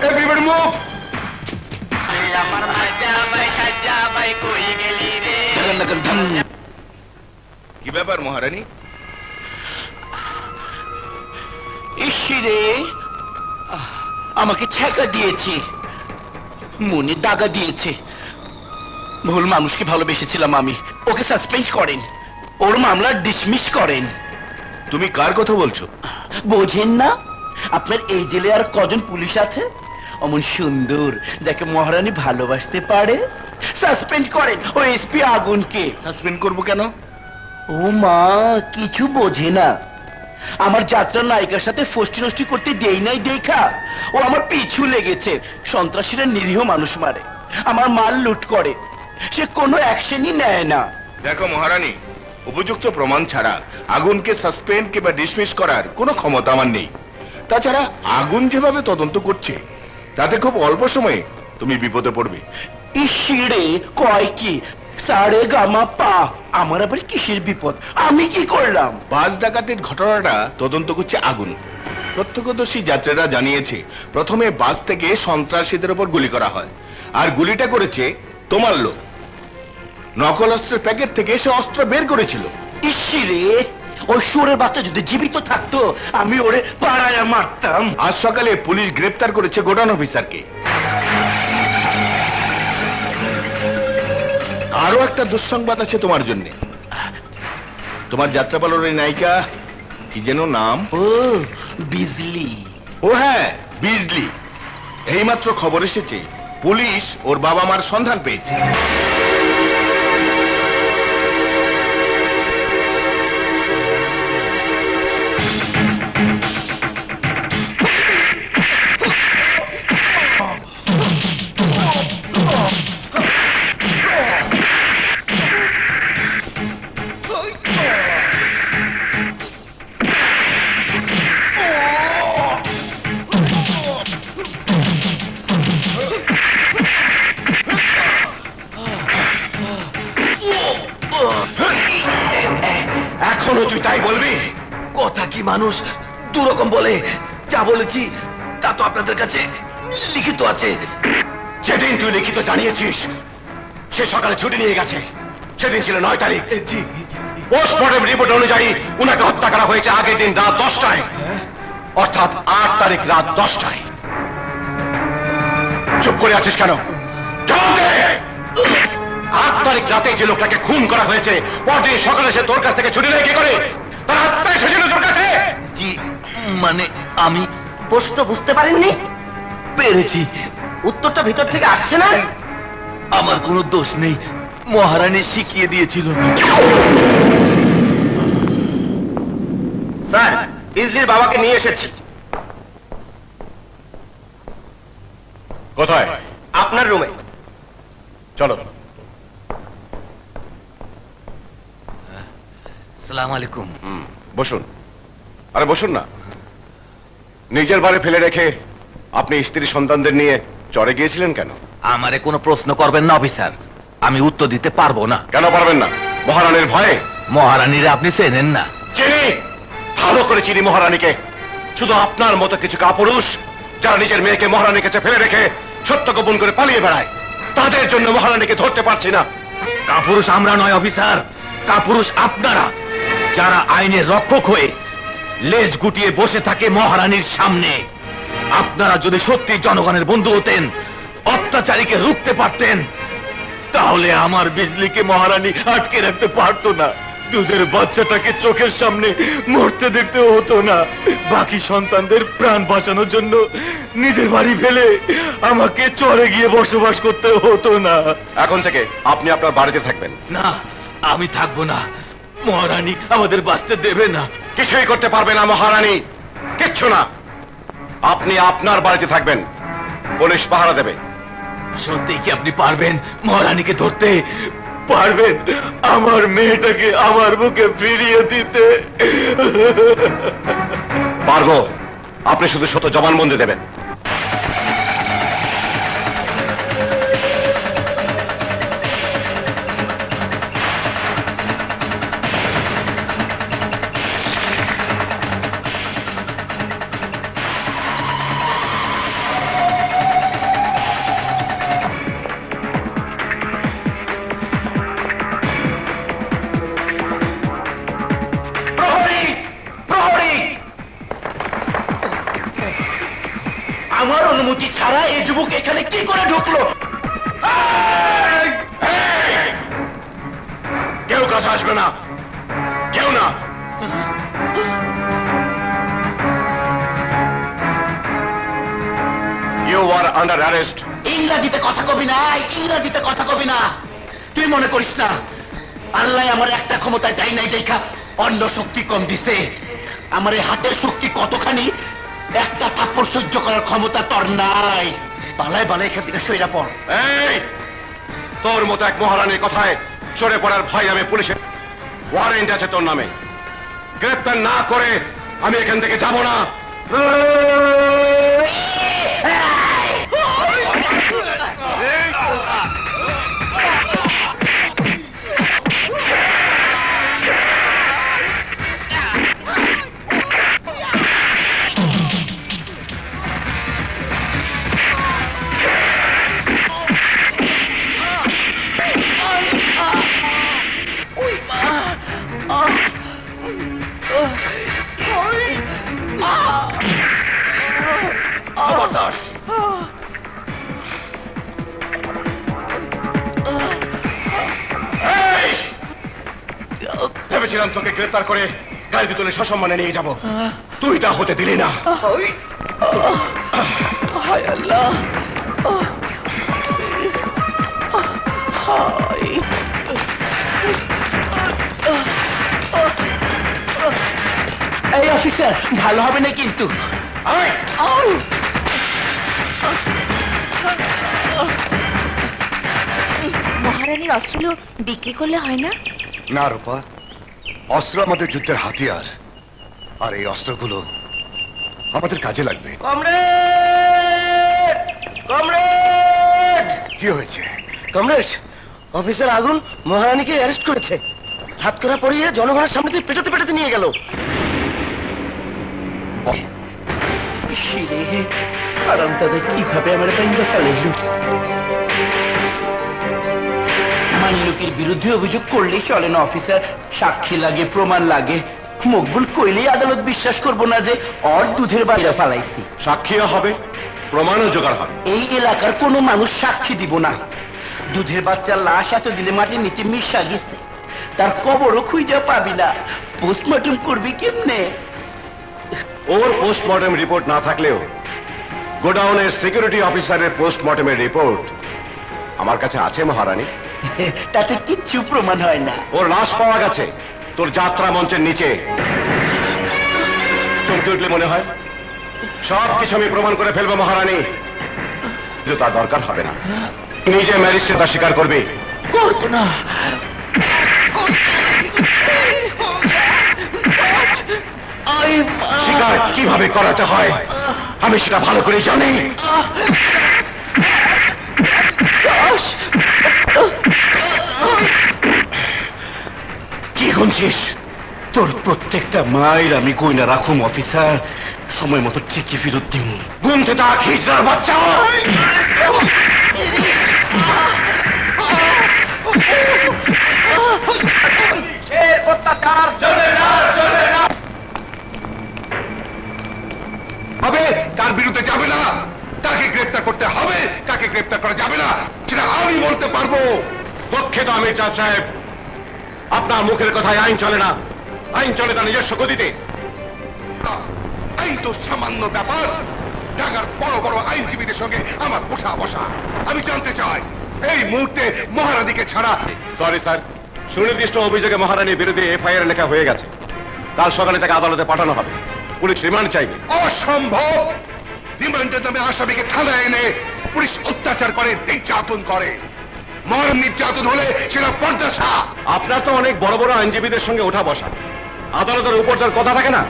C: Everybody move!
E: আমার মাজা ভাই সাজা ভাই কই গেলি রে?
C: কি ব্যাপার মহারানী?
B: ইসিরে আমাকে ছেঁকা দিয়েছে, মনে দাগা দিয়েছে। ভুল মানুষকে ভালোবেসেছিলাম আমি। ওকে সাসপেন্ড করেন, ওর মামলা ডিসমিস করেন।
C: তুমি কার কথা বলছো?
B: বোঝেন না? আপনার এই জেলে আর কজন পুলিশ আছে অমন সুন্দর যাকে মহারানী ভালোবাসতে পারে? সাসপেন্ড করেন ও এসপি আগুনকে।
C: সাসপেন্ড করবো কেন?
B: ও মা, কিছু বোঝে না। আমার যাত্রার নায়িকার সাথে ফষ্টি নষ্টি করতে দেই নাই দেখা ও আমার পিছু লেগেছে। সন্ত্রাসীরা নিরীহ মানুষ মারে, আমার মাল লুট করে, সে কোনো অ্যাকশনই নেয় না।
C: দেখো মহারানী, উপযুক্ত প্রমাণ ছাড়া আগুনকে সাসপেন্ড কিংবা ডিসমিস করার কোনো ক্ষমতা আমার নেই। তাছাড়া আগুন যেভাবে তদন্ত করছে তাতে খুব অল্প সময়ে তুমি বিপদে পড়বে।
B: ইসিরে কয় কি সারে গামা পা, আমার আবার কিসের বিপদ? আমি কি করলাম?
C: বাস ডাকাতির ঘটনাটা তদন্ত করছে আগুন। প্রত্যক্ষদর্শী যাত্রীরা জানিয়েছে প্রথমে বাস থেকে সন্ত্রাসীদের উপর গুলি করা হয়, আর গুলিটা করেছে তোমার লোক। নকল অস্ত্রের প্যাকেট থেকে সে অস্ত্র বের করেছিল।
B: ইসিরে ওই সুরের বাচ্চা যদি জীবিত থাকতো আমি ওরে পাড়ায় মারতাম।
C: আজ সকালে পুলিশ গ্রেপ্তার করেছে গোডাউন অফিসারকে। আরো একটা দুঃসংবাদ আছে তোমার জন্য। তোমার যাত্রাপালার ওই নায়িকা কি যেন নাম?
B: ও বিজলি।
C: ও হ্যাঁ, বিজলি। এইমাত্র খবর এসেছে পুলিশ ওর বাবা মার সন্ধান পেয়েছে।
G: এখনো তুই তাই বলবি? কথা কি মানুষ দুরকম বলে? যা বলেছি তা তো আপনাদের কাছে লিখিত আছে।
C: যেদিন তুই লিখিত জানিয়েছিস সে সকালে ছুটি নিয়ে গেছে, সেদিন ছিল 9 তারিখ। পোস্টমর্টম রিপোর্ট অনুযায়ী উনাকে হত্যা করা হয়েছে আগের দিন রাত 10টায়, অর্থাৎ 8 তারিখ রাত 10টায়। চুপ করে আছিস কেন? জবাব দে! 8 তারিখ রাতে যে লোকটাকে খুন করা হয়েছে পরদিন সকালে সে তোর কাছ থেকে ছুটি নেয় কি করে? তার আত্মায় এসেছিল তোর কাছে?
G: জি, মানে আমি প্রশ্ন বুঝতে পারেননি? পেরেছি। উত্তরটা ভিতর থেকে আসছে না। আমার কোনো দোষ নেই, মহারানী শিখিয়ে দিয়েছিল। স্যার, বিজলির বাবাকে নিয়ে এসেছি।
C: কোথায়?
G: আপনার রুমে।
C: চলো।
G: সালাম আলাইকুম।
C: বসুন। আরে বসুন না। নিজের বাড়ি ফেলে রেখে আপনি স্ত্রী সন্তানদের নিয়ে চড়ে গিয়েছিলেন কেন?
G: আমারে কোনো প্রশ্ন করবেন না অফিসার, আমি উত্তর দিতে পারবো না।
C: কেন পারবেন না? মহারানীর ভয়ে?
G: মহারানীরা আপনি চেনেন না।
C: চিনি, ভালো করে চিনি মহারানীকে। শুধু আপনার মতো কিছু কাপুরুষ যারা নিজের মেয়েকে মহারানীর কাছে ফেলে রেখে সত্য গোপন করে পালিয়ে বেড়ায়, তাদের জন্য মহারানীকে ধরতে পারছি না।
G: কাপুরুষ আমরা নয় অফিসার, কাপুরুষ আপনারা, যারা আইনের রক্ষক হয়ে লেজ গুটিয়ে বসে থাকে মহারানীর সামনে। আপনারা যদি সত্যি জনগণের বন্ধু হতেন, অত্যাচারীকে রুখতে পারতেন, তাহলে আমার বিজলিকে মহারানী আটকে রাখতে পারতো না। দুধের বাচ্চাটাকে চোখের সামনে মরতে দেখতে হতো না। বাকি সন্তানদের প্রাণ বাঁচানোর জন্য নিজের বাড়ি ফেলে আমাকে চড়ে গিয়ে বসবাস করতে হতো না।
C: এখন থেকে আপনি আপনার বাড়িতে থাকবেন।
G: না, আমি থাকবো না। মহারানী আমাদের বাঁচতে দেবে না।
C: কিছুই করতে পারবে না মহারানী, কিচ্ছু না। আপনি আপনার বাড়িতে থাকবেন, পুলিশ পাহারা দেবে।
G: সত্যি কি আপনি পারবেন মহারানীকে ধরতে? পারবেন আমার মেয়েটাকে আমার বুকে ফিরিয়ে দিতে?
C: পারবো, আপনি শুধু শত জবানবন্দি দেবেন।
B: আমার অনুমতি ছাড়া এই যুবক এখানে কি করে ঢুকলো?
C: কেউ কাছে আসবে না, কেউ না। You are under arrest.
B: ইংরাজিতে কথা কবি না, ইংরাজিতে কথা কবি না। তুই মনে করিস না আল্লাহ আমার একটা ক্ষমতায় দেয় নাই দেখা অন্য শক্তি কম দিছে? আমার এই হাতের শক্তি কতখানি, একটা থাপ্পড় সহ্য করার ক্ষমতা তোর নাই। পালায় পালায় এখান থেকে সইরা পড়।
C: এই, তোর মতো এক মহারানীর কথায় সরে পড়ার ভয় আমি পুলিশের ওয়ারেন্ট আছে তোর নামে। গ্রেপ্তার না করে আমি এখান থেকে যাব না। ভেবেছিলাম তোকে গ্রেপ্তার করে গাড়িতে তুলে সসম্মানে নিয়ে যাব, তুই তা হতে দিলি না।
B: এই অফিসার, ভালো হবে না কিন্তু।
A: মহারানীর অস্ত্রগুলো বিক্রি করলে হয় না?
C: না রূপা, অস্ত্র আমাদের যুদ্ধের হাতিয়ার, আর এই অস্ত্রগুলো আমাদের কাজে লাগবে।
B: কমরেড, কমরেড,
C: কি হয়েছে?
B: কমরেড, অফিসার আগুন মহারানীকে অ্যারেস্ট করেছে। হাত করা পরিয়ে জনগণের সামনে দিয়ে পেটাতে পেটাতে নিয়ে গেল। আরাম তাদের কিভাবে আমার ব্যাংকে ফেলেছিল। মানিলুকের বিরুদ্ধে অভিযোগ করলেই চলে না অফিসার, সাক্ষী লাগে, প্রমাণ লাগে। মকবুল কইলেই আদালত বিশ্বাস করবো না যে ওর দুধের বাইরে ফালাইছি।
C: সাক্ষীও হবে, প্রমাণও জোগাড় হবে।
B: এই এলাকার কোনো মানুষ সাক্ষী দিব না। দুধের বাচ্চার লাশ এত দিলে মাটির নিচে মিশা গেছে, তার কবরও খুঁজে পাবি না। পোস্টমর্টম করবি কেমনে?
C: ওর পোস্টমর্টম রিপোর্ট না থাকলেও গোডাউনের সিকিউরিটি অফিসারের পোস্টমর্টমের রিপোর্ট আমার কাছে আছে মহারানী।
B: তাতে কিচ্ছু প্রমাণ হয় না।
C: ওর লাশ পাওয়া গেছে তোর যাত্রা মঞ্চের নিচে। চমকে উঠলে মনে হয় সব কিছু আমি প্রমাণ করে ফেলবো মহারানী, কিন্তু তার দরকার হবে না। নিজে ম্যাজিস্ট্রেট তা স্বীকার করবি।
B: করবো না।
C: স্বীকার কিভাবে করাতে হয় আমি সেটা ভালো করে জানি। কি গুনছিস?
H: তোর প্রত্যেকটা মাইল আমি কইনা রাখুম অফিসার, সময় মতো ঠিকই ফেরত দিব।
C: গুনতে থাক হিজড়ার বাচ্চা। হবে তার বিরুদ্ধে যাবে না, তাকে গ্রেপ্তার করতে হবে, তাকে গ্রেপ্তার করা যাবে না সেটা আমি বলতে পারবো। দুঃখিত আমির জাজ সাহেব, আপনার মুখের কথায় আইন চলে না, আইন চলে তার নিজস্ব গতিতে। আইন তো সামান্য ব্যাপার, ঢাকার বড় বড় আইনজীবীদের সঙ্গে আমার বসা বসা। আমি জানতে চাই এই মুহূর্তে মহারানীকে ছাড়া। সরি স্যার, সুনির্দিষ্ট অভিযোগে মহারানীর বিরুদ্ধে এফআইআর লেখা হয়ে গেছে। কাল সকালে তাকে আদালতে পাঠানো হবে। পুলিশ রিমান্ড চাইবে। অসম্ভব! রিমান্ডের নামে আসামিকে থানায় এনে পুলিশ অত্যাচার করে, নির্যাতন করে। মরণ নির্যাতন হলে সেটা পর্দাসা। আপনার তো অনেক বড় বড় আইনজীবীদের সঙ্গে ওঠা বসা, আদালতের উপর তার কথা থাকে না?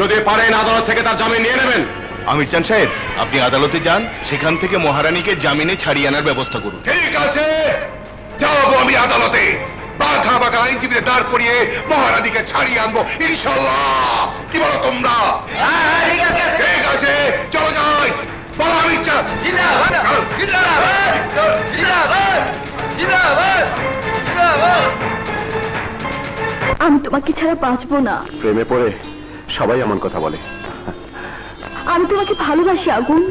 C: যদি পারেন আদালত থেকে তার জামিন নিয়ে নেবেন।
H: আমির চান সাহেব, আপনি আদালতে যান, সেখান থেকে মহারানীকে জামিনে ছাড়িয়ে আনার ব্যবস্থা করুন।
C: ঠিক আছে, যাবো আমি আদালতে। বাঘা বাঘা আইনজীবীদের দাঁড় করিয়ে মহারানীকে ছাড়িয়ে আনবো ইনশাল্লাহ। কি বলো তোমরা? ঠিক আছে, চলো যাই। বলো আমির চান।
J: আমি তোমাকে ছাড়া বাঁচবো না।
C: প্রেমে পড়ে সবাই এমন কথা বলে।
J: আমি তোমাকে ভালোবাসি আগুন।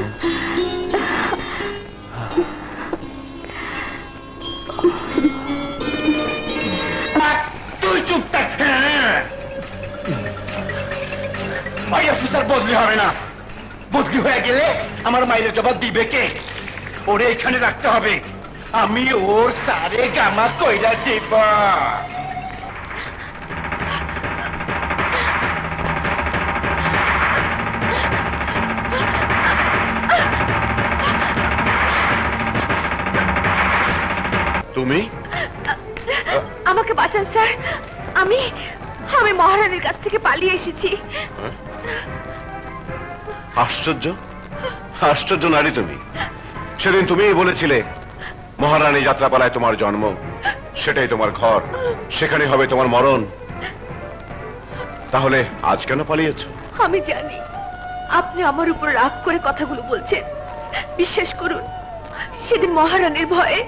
B: তুই চুপ থাক। ওই অফিসার বদলি হবে না। বদলি হয়ে গেলে আমার মায়ের জবাব দিবে কে? ওরে এখানে রাখতে হবে। আমি ওর সারে গামা কইরা দিব।
C: তুমি
A: আমাকে বাঁচান স্যার, আমি আমি মহারানীর কাছ থেকে পালিয়ে এসেছি।
C: আশ্চর্য, আশ্চর্য নারী তুমি। সেদিন তুমিই বলেছিলে মহারানী যাত্রাপালায় তোমার জন্ম, সেটাই তোমার ঘর, সেখানে হবে তোমার মরণ। তাহলে আজ কেন পালিয়েছ?
A: আমি জানি আপনি আমার উপর রাগ করে কথাগুলো বলছেন। বিশ্বাস করুন, সেদিন মহারানীর ভয়ে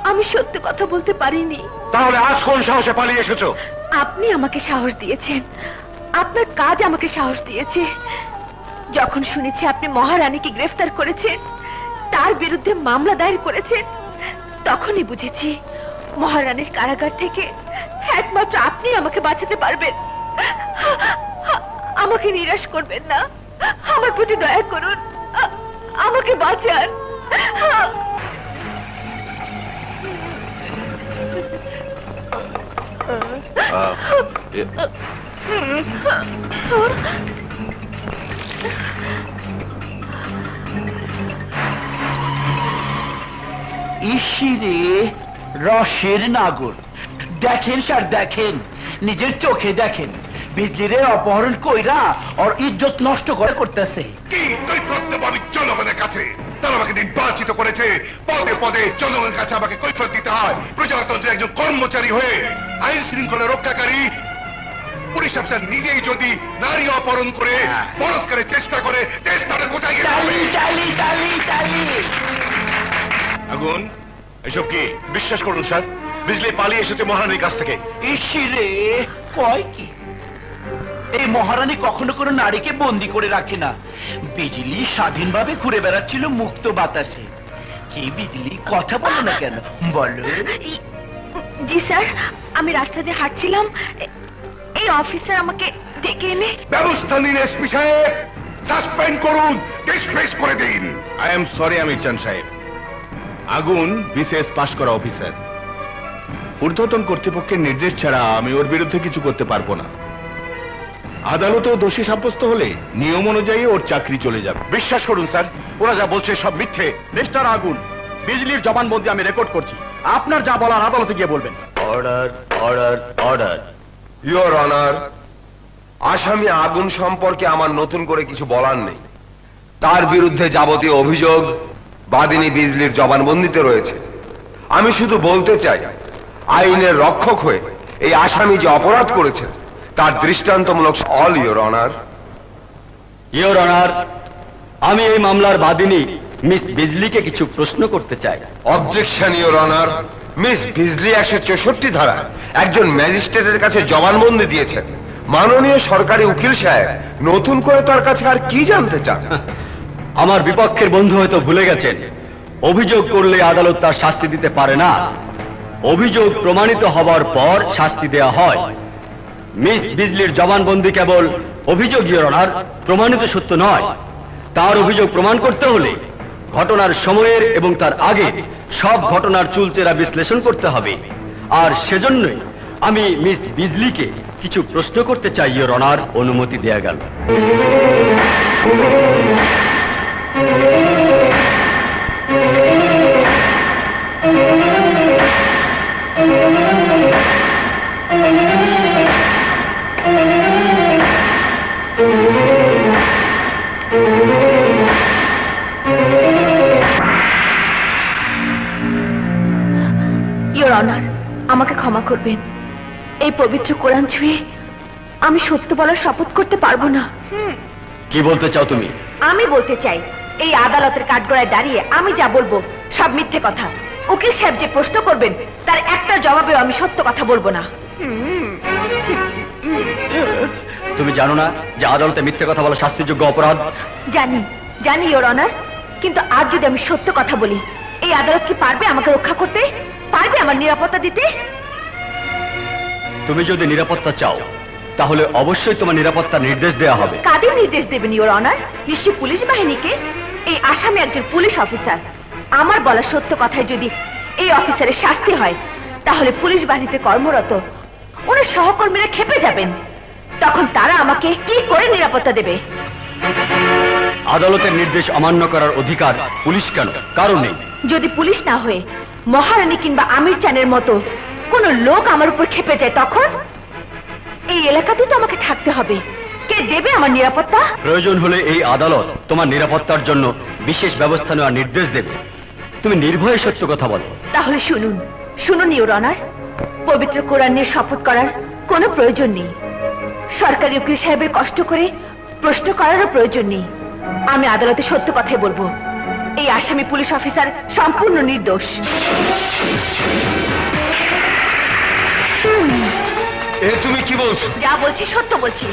A: আমি সত্য কথা বলতে পারিনি।
C: তাহলে আজ কোন সাহসে পালিয়ে এসেছো?
A: আপনি আমাকে সাহস দিয়েছেন, আপনার কাজ আমাকে সাহস দিয়েছে। যখন শুনেছি আপনি মহারানীকে গ্রেফতার করেছেন, তার বিরুদ্ধে মামলা দায়ের করেছেন, তখনই বুঝেছি মহারানীর কারাগার থেকে একমাত্র আপনি আমাকে বাঁচাতে পারবেন। আমাকে নিরাশ করবেন না, আমার প্রতি দয়া করুন, আমাকে বাঁচান।
B: ইসিরে রসের নাগর, দেখেন স্যার দেখেন, নিজের চোখে দেখেন বিজলিরে অপহরণ কইরা ওর ইজ্জত নষ্ট করে করতেছে।
C: কি কৈফিয়ত দেব আমি জনগণের কাছে? তারা আমাকে নির্বাচিত করেছে, পদে পদে জনগণের কাছে আমাকে কৈফিয়ত দিতে হয়। প্রজাতন্ত্রের একজন কর্মচারী হয়ে আইন শৃঙ্খলা রক্ষাকারী পুলিশ অফিসার নিজেই যদি নারী অপহরণ করে বলৎকারের চেষ্টা করে, দেশ তাদের কোথায় গেলে হবে? আগুন, এসব কি? বিশ্বাস করুন স্যার, বিজলি পালিয়ে এসেছে মহারানীর কাছ থেকে।
B: ইসিরে কয় কি? এই মহারানী কখনো কোনো নারীকে বন্দি করে রাখে না। বিজলি স্বাধীনভাবে ঘুরে বেড়াচ্ছিল মুক্ত বাতাসে। কি বিজলি, কথা বলো না কেন, বলো।
A: জি স্যার, আমি রাস্তা দিয়ে হাঁটছিলাম, এই অফিসার আমাকে ডেকে এনে।
C: ব্যবস্থা নিন এসপি সাহেব, সাসপেন্ড করুন, ডিসমিস করে দিন। আই এম সরি আমির চান সাহেব, আগুন বিশেষ পাশ করা অফিসার, ঊর্ধ্বতন কর্তৃপক্ষের নির্দেশ ছাড়া আমি ওর বিরুদ্ধে কিছু করতে পারবো না। আদালতেও দোষী সাব্যস্ত হলে নিয়ম অনুযায়ী ওর চাকরি চলে যাবে। বিশ্বাস করুন স্যার, ওরা যা বলছে সব মিথ্যে।
H: মিস্টার আগুন, বিজলির জবানবন্দি আমি রেকর্ড করছি, আপনার যা বলার আদালতে গিয়ে বলবেন।
G: Order, order, order.
D: Your honour, আসামি আগুন সম্পর্কে আমার নতুন করে কিছু বলার নেই। তার বিরুদ্ধে যাবতীয় অভিযোগ বাদিনী বিজলির জবানবন্দিতে রয়েছে। আমি শুধু বলতে চাই, আইনের রক্ষক হয়ে এই আসামি যে অপরাধ করেছে তার দৃষ্টান্তমূলক। All your honour.
H: Your honour, আমি এই মামলার বাদিনী মিস বিজলিকে কিছু প্রশ্ন করতে চাই।
D: Objection your honour. মিস বিজলি 164 ধারা একজন ম্যাজিস্ট্রেটের কাছে জবানবন্দি দিয়েছেন। মাননীয় সরকারি উকিল সাহেব নতুন করে তার কাছে আর কি জানতে চান?
H: আমার বিপক্ষের বন্ধু হয়তো ভুলে গেছেন, অভিযোগ করলে আদালত তার শাস্তি দিতে পারে না, অভিযোগ প্রমাণিত হবার পর শাস্তি দেয়া হয়। মিস বিজলির জবানবন্দি কেবল অভিযোগ ইওর অনার, প্রমাণিত সত্য নয়। তার অভিযোগ প্রমাণ করতে হলে ঘটনার সময়ের এবং তার আগে সব ঘটনার চুলচেরা বিশ্লেষণ করতে হবে। আর সেজন্যই আমি মিস বিজলিকে কিছু প্রশ্ন করতে চাই ইওর অনার। অনুমতি দেয়া গেল।
A: ইওর অনার, আমাকে ক্ষমা করবেন। এই পবিত্র কোরআন ছুঁয়ে আমি সত্য বলার শপথ করতে পারবো না।
H: কি বলতে চাও তুমি?
A: আমি বলতে চাই, এই আদালতের কাঠগড়ায় দাঁড়িয়ে আমি যা বলবো সব মিথ্যে কথা। উকিল সাহেব যে প্রশ্ন করবেন তার একটা জবাবেও আমি সত্য কথা বলবো না।
H: তুমি জানো না যে আদালতে মিথ্যে কথা বলা শাস্তিযোগ্য অপরাধ?
A: জানি, জানি ইওর অনার, কিন্তু আজ যদি আমি সত্য কথা বলি, এই আদালত কি পারবে আমাকে রক্ষা করতে? পারবে আমার নিরাপত্তা দিতে?
H: তুমি যদি নিরাপত্তা চাও তাহলে অবশ্যই তোমার নিরাপত্তা নির্দেশ দেওয়া হবে।
A: কাদের নির্দেশ দেবেন ইওর অনার? নিশ্চয় পুলিশ বাহিনীকে। এই আসামি একজন পুলিশ অফিসার। আমার বলা সত্য কথায় যদি এই অফিসারের শাস্তি হয়, তাহলে পুলিশ বাহিনীতে কর্মরত ওনার সহকর্মীরা ক্ষেপে যাবেন। তখন তারা আমাকে কি করে নিরাপত্তা দেবে?
H: আদালতের নির্দেশ অমান্য করার অধিকার পুলিশ কেন? কারণ নেই।
A: যদি পুলিশ না হয়ে মহারানী কিংবা আমির চানের মতো কোন লোক আমার উপর খেপে যায় তখন এই এলাকাতে তো আমাকে থাকতে হবে। কে দেবে আমার নিরাপত্তা?
H: প্রয়োজন হলে এই আদালত তোমার নিরাপত্তার জন্য বিশেষ ব্যবস্থা নেওয়ার নির্দেশ দেবে। তুমি নির্ভয়ে সত্য কথা বলো।
A: তাহলে শুনুন, শুনুন ইউর অনার, পবিত্র কোরআন নিয়ে শপথ করার কোনো প্রয়োজন নেই। সরকারি উকিল সাহেবের কষ্ট করে প্রশ্ন করারও প্রয়োজন নেই। আমি আদালতে সত্য কথাই বলবো। এই আসামি পুলিশ অফিসার সম্পূর্ণ নির্দোষ।
D: তুমি কি বলছো?
A: যা বলছি সত্য বলছি।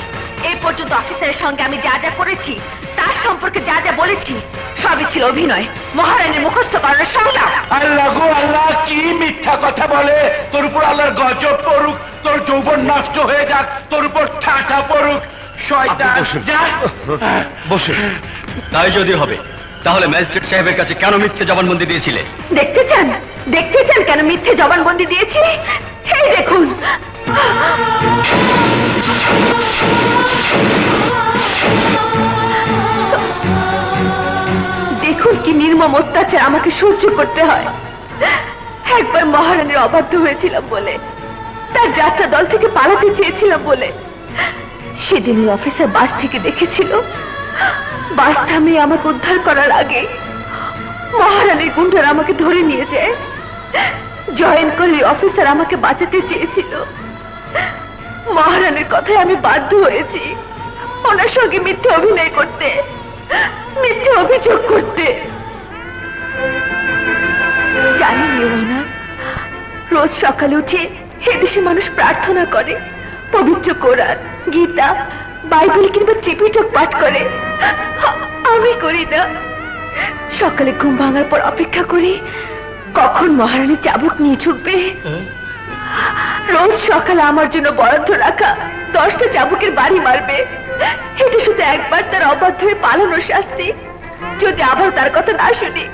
A: এই পর্যন্ত অফিসারের সঙ্গে আমি যা যা করেছি, তার সম্পর্কে যা যা বলেছি, সবই ছিল অভিনয়, মহারানীর মুখস্থ করার সংলাপ।
B: আল্লাহ গো আল্লাহ, কি মিথ্যা কথা বলে! তোর উপর আল্লাহর গজব পড়ুক, তোর যৌবন নষ্ট হয়ে যাক, তোর উপর ঠাটা পড়ুক। শয়তান, যা
H: বসে। তাই যদি হবে তাহলে ম্যাজিস্ট্রেট সাহেবের কাছে কেন মিথ্যে জবানবন্দি দিয়েছিলে?
A: দেখতে চান? দেখতে চান কেন মিথ্যে জবানবন্দি দিয়েছি? এই দেখুন। দেখুন কি নির্মম অত্যাচার আমাকে সহ্য করতে হয়। একবার মহারানীর অবাধ্য হয়েছিলাম বলে, তার যাত্রা দল থেকে পালাতে চেয়েছিলাম বলে, সেদিন ওই অফিসার বাস থেকে দেখেছিল। বাস থামিয়ে আমাকে উদ্ধার করার আগে মহারানীর গুন্ডারা আমাকে ধরে নিয়ে যায়। জয়েন করে অফিসার আমাকে বাঁচাতে চেয়েছিল। মহারানীর কথায় আমি বাধ্য হয়েছি ওনার সঙ্গে মিথ্যে অভিনয় করতে, মিথ্যে অভিযোগ করতে। জানেন ইউর অনার, রোজ সকালে উঠে এদেশে মানুষ প্রার্থনা করে, পবিত্র কোরআন, গীতা, বাইবেল কিংবা ত্রিপিটক পাঠ করে। আমি করি না। সকালে ঘুম ভাঙার পর অপেক্ষা করি কখন মহারানী চাবুক নিয়ে ছুটবে। রোজ সকালে আমার জন্য বরাদ্দ রাখা 10টা চাবুকের বাড়ি মারবে। এটা শুধু একবার তার অবাধ্য হয়ে পালানোর শাস্তি। যদি আবার তার কথা না শুনি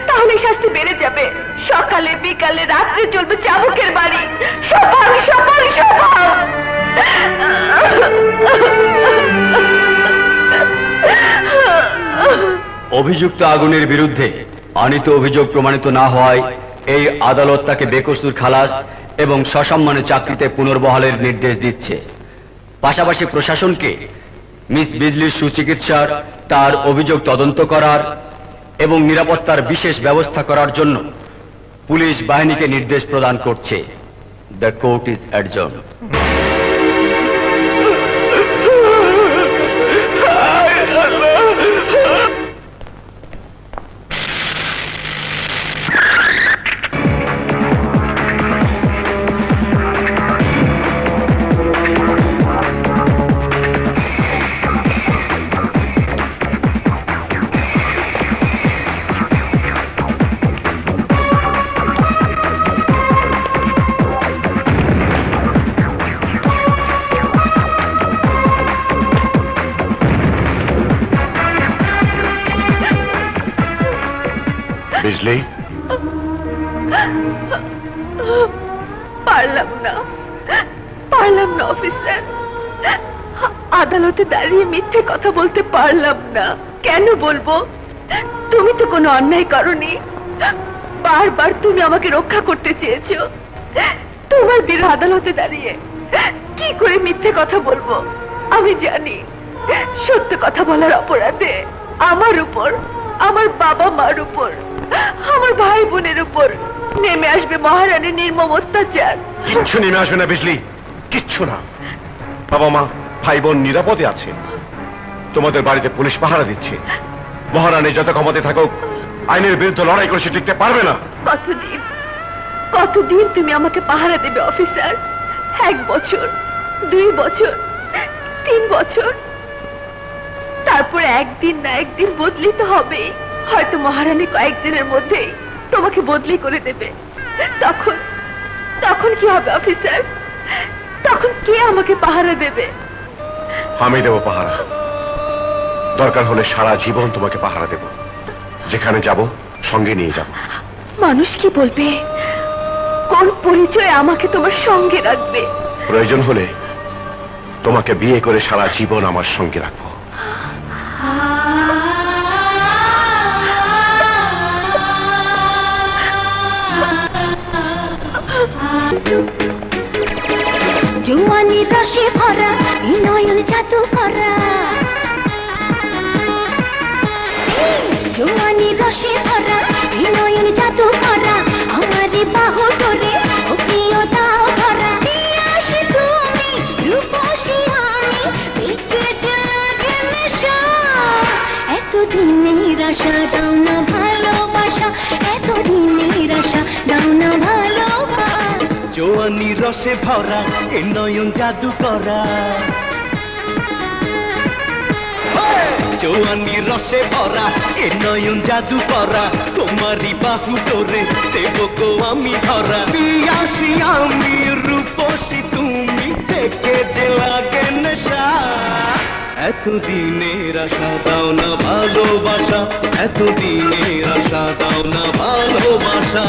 A: তাহলে শাস্তি বেড়ে যাবে। সকালে বিকালে রাত্রে চলবে চাবুকের বাড়ি। সবাই সবাই সবাই।
H: অভিযুক্ত আগুনের বিরুদ্ধে আনিত অভিযোগ প্রমাণিত না হওয়ায় এই আদালত তাকে বেকসুর খালাস এবং সসম্মানে চাকরিতে পুনর্বহালের নির্দেশ দিচ্ছে। পাশাপাশি প্রশাসনকে মিস বিজলির সুচিকিৎসার, তার অভিযোগ তদন্ত করার এবং নিরাপত্তার বিশেষ ব্যবস্থা করার জন্য পুলিশ বাহিনীকে নির্দেশ প্রদান করছে। The court is adjourn.
C: Bijli,
A: পারলাম না, পারলাম না অফিসার। আদালতে দাঁড়িয়ে মিথ্যে কথা বলতে পারলাম না। কেন বলবো? তুমি তো কোনো অন্যায় করনি। বারবার তুমি আমাকে রক্ষা করতে চেয়েছো। তোমার বিরুদ্ধে আদালতে দাঁড়িয়ে কি করে মিথ্যে কথা বলবো? আমি জানি সত্য কথা বলার অপরাধে আমার উপর, আমার বাবা মার উপর, আমার ভাই বোনের উপর নেমে আসবে মহারানীর নির্মম অত্যাচার।
C: কিচ্ছু নেমে আসবে না বিজলি, কিচ্ছু না। বাবা মা ভাই বোন নিরাপদে আছে। তোমাদের বাড়িতে পুলিশ পাহারা দিচ্ছে। মহারানী যত ক্ষমতায় থাকুক আইনের বিরুদ্ধে লড়াই করে সে টিকতে পারবে না।
A: কতদিন, কতদিন তুমি আমাকে পাহারা দেবে অফিসার? 1 বছর, 2 বছর, 3 বছর? তারপরে একদিন না একদিন বদলি তো হবে। হয়তো মহারানী কয়েকদিনের মধ্যেই তোমাকে বদলি করে দেবে। তখন তখন কি হবে অফিসার? তখন কে আমাকে পাহারা দেবে?
C: আমি দেব পাহারা। দরকার হলে সারা জীবন তোমাকে পাহারা দেব। যেখানে যাব সঙ্গে নিয়ে যাব।
A: মানুষ কি বলবে? কোন পরিচয় আমাকে তোমার সঙ্গে রাখবে?
C: প্রয়োজন হলে তোমাকে বিয়ে করে সারা জীবন আমার সঙ্গে রাখবো।
J: জোয়ানি রসে ভরা এই নয়ন জাদু করা, জোয়ানি রসে ভরা এই নয়ন জাদু করা, আমারে বাহু ধরে ও প্রিয় দাও ধরা। আসে তুমি রূপসী আমি দেখে জাগে নেশা, এতদিনের আশা দাও না ভালোবাসা, এতদিনের আশা দাও না ভালোবাসা।
B: জোয়ানি রসে ভরা এ নয়ন জাদু করা, জোয়ানি রসে ভরা এ নয়ন জাদু করা, তোমারই বাহু ধরে দেব গো আমি ধরা। পিয়াসি আমি রূপসী তুমি দেখে যে লাগে নেশা, এতদিনের আশা দাও না ভালোবাসা, এতদিনের আশা দাও না ভালোবাসা।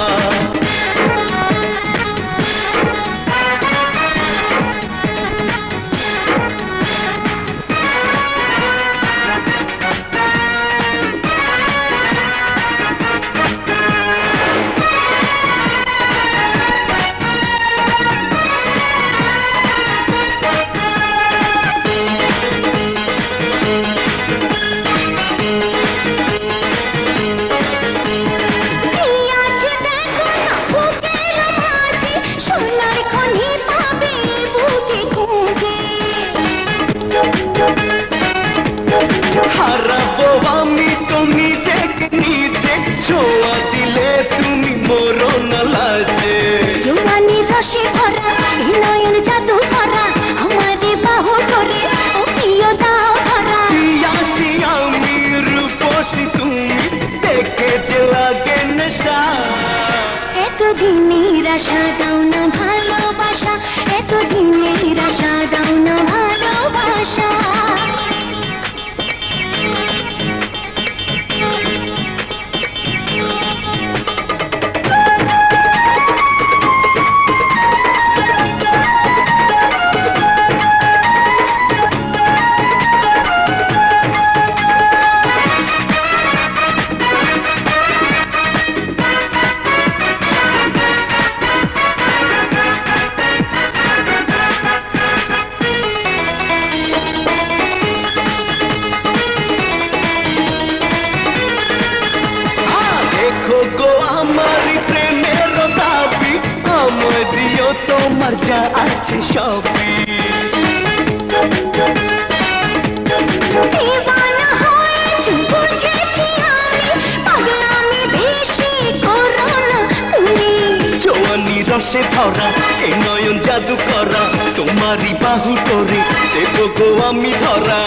B: হারাবো আমি তো নিজেকে নিজে, ছোঁয়া দিলে তুমি মরো না লাজে।
J: জোয়ানি রসে ভরা এই নয়ন জাদু করা, আমারে বাহু ধরে ও প্রিয় দাও ধরা।
B: পিয়াসি আমি রূপসী তুমি দেখে যে লাগে নেশা,
J: এতদিনের আশা দাও না ভালোবাসা, এতদিনের আশা দাও না ভালোবাসা।
B: তোমার যা আছে সবই,
J: দিওয়ানা হয়েছি বুঝেছি আমি, পাগলামি বেশি করো না তুমি।
B: জোয়ানি রসে ভরা এই নয়ন জাদু করা, তোমারই বাহু করে দেব গো আমি ধরা।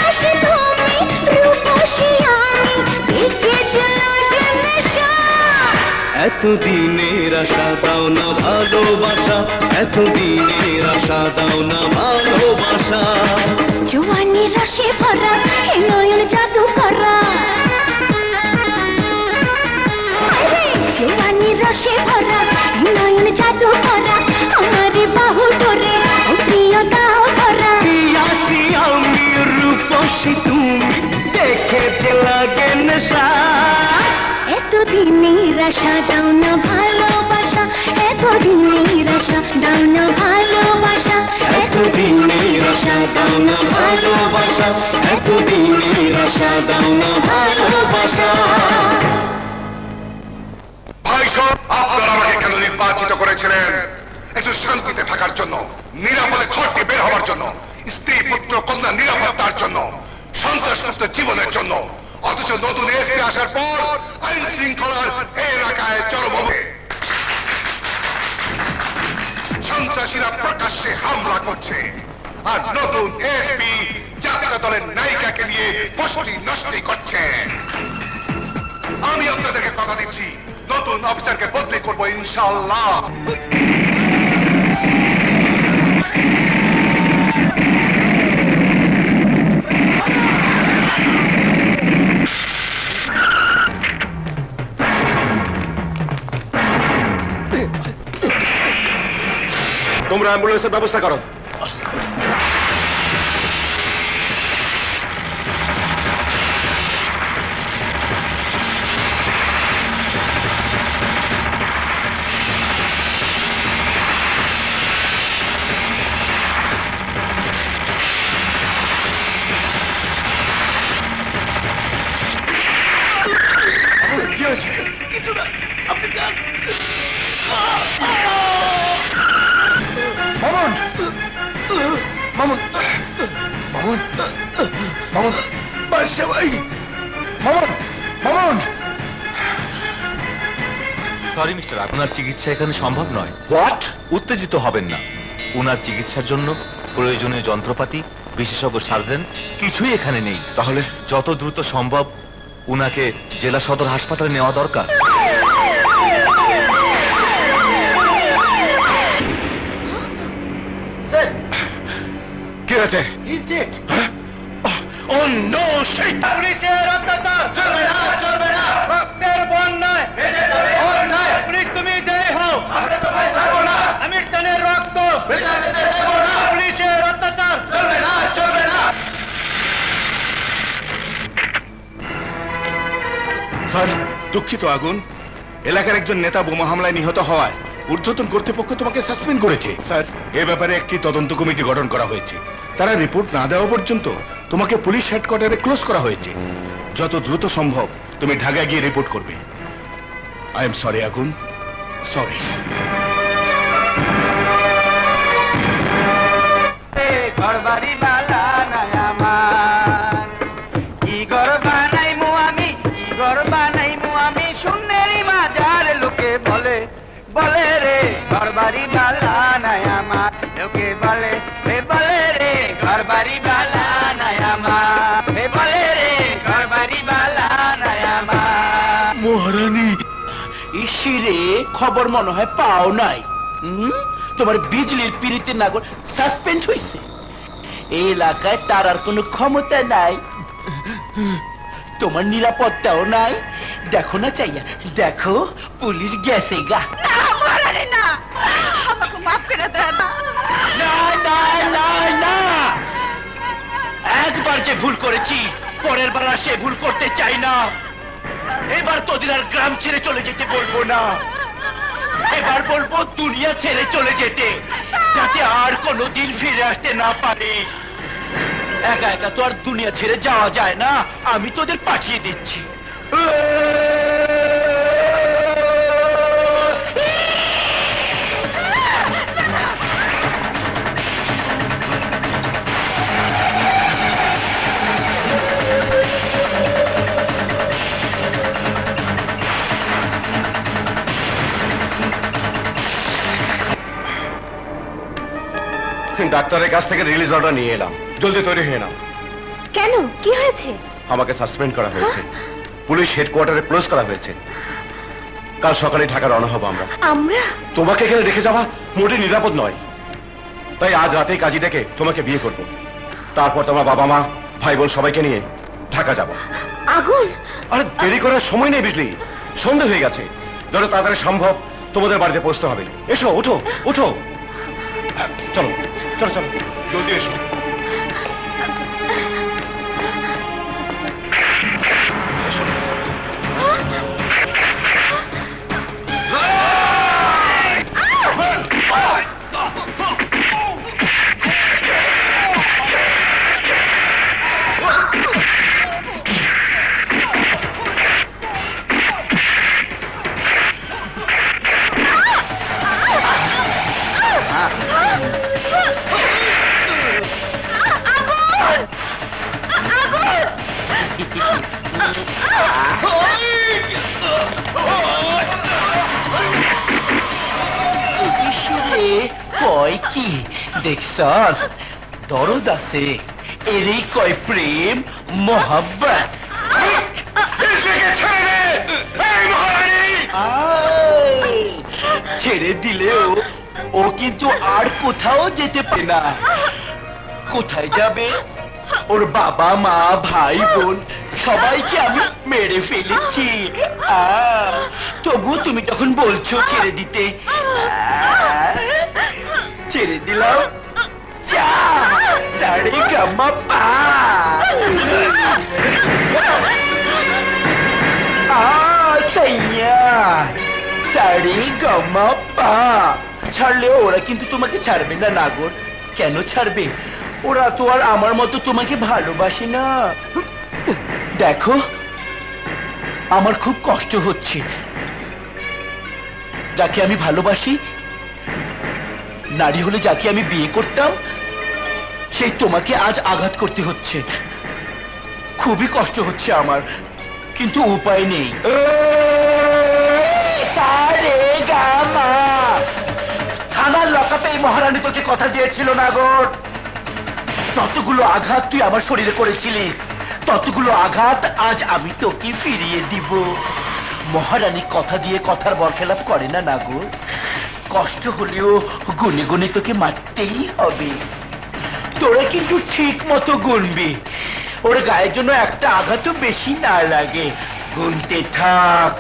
J: আসে তুমি রূপসী আমি দেখে যে লাগে নেশা,
B: এতদিনের আশা দাও না ভালোবাসা, এতদিনের আশা দাও না ভালোবাসা।
J: জোয়ানি রসে ভরা এই নয়ন জাদু করা, জোয়ানি রসে ভরা এই নয়ন জাদু করা, আমারে বাহু ধরে ও প্রিয় দাও ধরা।
B: পিয়াসি আমি রূপসী তুমি দেখে যে লাগে নেশা,
J: এতদিনের আশা দাও না ভালোবাসা, এতদিনের আশা দাও না ভালোবাসা,
B: এতদিনের আশা দাও না ভালোবাসা, এতদিনের আশা দাও না ভালোবাসা।
C: ভাই সব, আপনারা আমাকে কেন নির্বাচিত করেছিলেন? একটু শান্তিতে থাকার জন্য, নিরাপদে ঘর থেকে বের হওয়ার জন্য, স্ত্রী পুত্র কন্যা নিরাপত্তার জন্য, সন্ত্রাসমুক্ত জীবনের জন্য। অথচ নতুন এসপি আসার পর আইন শৃঙ্খলার এই এলাকায় চরম সন্ত্রাসীরা প্রকাশ্যে হামলা করছে, আর নতুন এসপি যাত্রা দলের নায়িকাকে নিয়ে বসতি নষ্টি করছে। আমি আপনাদেরকে কথা দিচ্ছি, নতুন অফিসারকে বদলি করবো ইনশাআল্লাহ। তোমরা অ্যাম্বুলেন্সের ব্যবস্থা করো। মামুন মামুন বাদশা ভাই মামুন মামুন
K: সরি মিস্টার, আপনার চিকিৎসা এখানে সম্ভব নয়।
C: হোয়াট?
K: উত্তেজিত হবেন না। ওনার চিকিৎসার জন্য প্রয়োজনীয় যন্ত্রপাতি, বিশেষজ্ঞ সার্জন কিছুই এখানে নেই।
C: তাহলে
K: যত দ্রুত সম্ভব উনাকে জেলা সদর হাসপাতালে নেওয়া দরকার।
C: কি আছে? ও নো শিট!
E: পুলিশের অত্যাচার চলবে না, চলবে না। রক্তের বন্যায় ভেসে যাবে অন্যায়। পুলিশ তুমি জয় হও, আমরা তোমায় ছাড়বো না। আমির খানের রক্ত ভেসে যেতে দেব না। পুলিশের অত্যাচার চলবে না, চলবে না।
C: স্যার দুঃখিত আগুন, এলাকার একজন নেতা বোমা হামলায় নিহত হওয়ায় ঊর্ধ্বতন কর্তৃপক্ষ তোমাকে সাসপেন্ড করেছে। স্যার, এ ব্যাপারে একটি তদন্ত কমিটি গঠন করা হয়েছে। তারা রিপোর্ট না দেওয়া পর্যন্ত তোমাকে পুলিশ হেডকোয়ার্টারে ক্লোজ করা হয়েছে। যত দ্রুত সম্ভব তুমি ঢাকায় গিয়ে রিপোর্ট করবে। আই এম সরি আগুন, সরি।
E: ঘরবাড়ি বালা নাই আমার, কি ঘর বানাইমু আমি, কি ঘর বানাইমু আমি। শূন্যেরই মাজার লোকে বলে, বলে রে ঘরবাড়ি বালা নাই আমার। লোকে বলে রে ঘরবাড়ি বালা নাই আমার। বলে রে ঘরবাড়ি বালা নাই আমার।
B: মহারানী, ইসিরে খবর মনে হয় পাও নাই। তোমার বিজলির পিড়িতে নাগর সাসপেন্ড হয়েছে। এই এলাকায় তার আর কোনো ক্ষমতা নাই, তোমার নিরাপত্তাও নাই। দেখো না চাইয়া, দেখো পুলিশ গেছে গা।
A: না মহারানী না, আমাকে মাফ করে দেন না।
B: না না না না, একবার যে ভুল করেছি পরের বার আর সে ভুল করতে চাই না। এবার তোদের আর গ্রাম ছেড়ে চলে যেতে বলবো না, এবার বলবো দুনিয়া ছেড়ে চলে যেতে, যাতে আর কোনোদিন ফিরে আসতে না পারে। একা একা তো আর দুনিয়া ছেড়ে যাওয়া যায় না, আমি তোদের পাঠিয়ে দিচ্ছি।
C: ডাক্তারের কাছ থেকে রিলিজ অর্ডার নিয়ে এলাম, জলদি তৈরি হয়ে নাও।
A: কেন, কি হয়েছে?
C: আমাকে সাসপেন্ড করা হয়েছে, পুলিশ হেডকোয়ার্টারে ক্লোজ করা হয়েছে। কাল সকালে ঢাকা রওনা হবো আমরা।
A: আমরা?
C: তোমাকে এখানে রেখে যাওয়া মোটে নিরাপদ নয়, তাই আজ রাতেই কাজী ডেকে তোমাকে বিয়ে করব। তারপর তোমার বাবা মা ভাই বোন সবাইকে নিয়ে ঢাকা যাব।
A: আগুন!
C: আরে দেরি করার সময় নেই বিজলি, সন্ধ্যা হয়ে গেছে। যত তাড়াতাড়ি সম্ভব তোমাদের বাড়িতে পৌঁছতে হবে। এসো, ওঠো ওঠো, চলো চলো চলো, জলদি এসো।
B: কয় কি দেখছস, দরদ আছে, এরই কয় প্রেম মোহাব্বত। ছেড়ে দিলেও ও কিন্তু আর কোথাও যেতে পারে না। কোথায় যাবে? ওর বাবা মা ভাই বোন সবাইকে আমি মেরে ফেলেছি। তবু তুমি তখন বলছো ছেড়ে দিতে। ছেড়ে দিলাম, চা সাড়ে গাম্মা পা। সাড়ে গাম্মা পা। ছাড়লেও ওরা কিন্তু তোমাকে ছাড়বে না নাগর। কেন ছাড়বে? ওরা তো আর আমার মতো তোমাকে ভালোবাসে না। দেখো, আমার খুব কষ্ট হচ্ছে। যাকে আমি ভালোবাসি, নারী হলে যাকে আমি বিয়ে করতাম, সেই তোমাকে আজ আঘাত করতে হচ্ছে। খুবই কষ্ট হচ্ছে আমার, কিন্তু উপায় নেই। থানার লকাপে এই মহারানী তোকে কথা দিয়েছিল না গো। যতগুলো আঘাত তুই আমার শরীরে করেছিলি, ততগুলো আঘাত আজ আমি তোকে ফিরিয়ে দিব। মহারানী কথা দিয়ে কথার বরখেলাপ করে না নাগর। কষ্ট হলেও গুনে গুনে তোকে মারতেই হবে। তোরা কিন্তু ঠিক মতো গুনবি, ওর গায়ের জন্য একটা আঘাতও বেশি না লাগে। গুনতে থাক।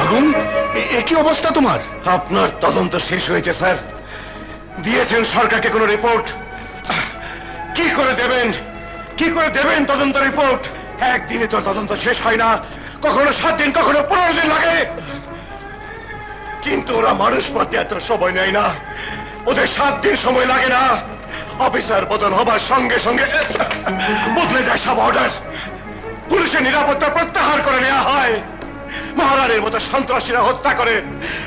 C: আগুন, কি অবস্থা তোমার? আপনার তদন্ত শেষ হয়েছে স্যার। দিয়েছেন সরকারকে কোনো রিপোর্ট? কি করে দেবেন তদন্ত রিপোর্ট? একদিনে তো তদন্ত শেষ হয় না, কখনো 7 দিন, কখনো 15 দিন লাগে। কিন্তু ওরা মানুষ মারতে এত সময় নেয় না, ওদের 7 দিন সময় লাগে না। অফিসার বদল হবার সঙ্গে সঙ্গে বদলে যায় সব অর্ডার। পুলিশের নিরাপত্তা প্রত্যাহার করে নেওয়া হয়। মহারানীর মতো সন্ত্রাসীরা হত্যা করে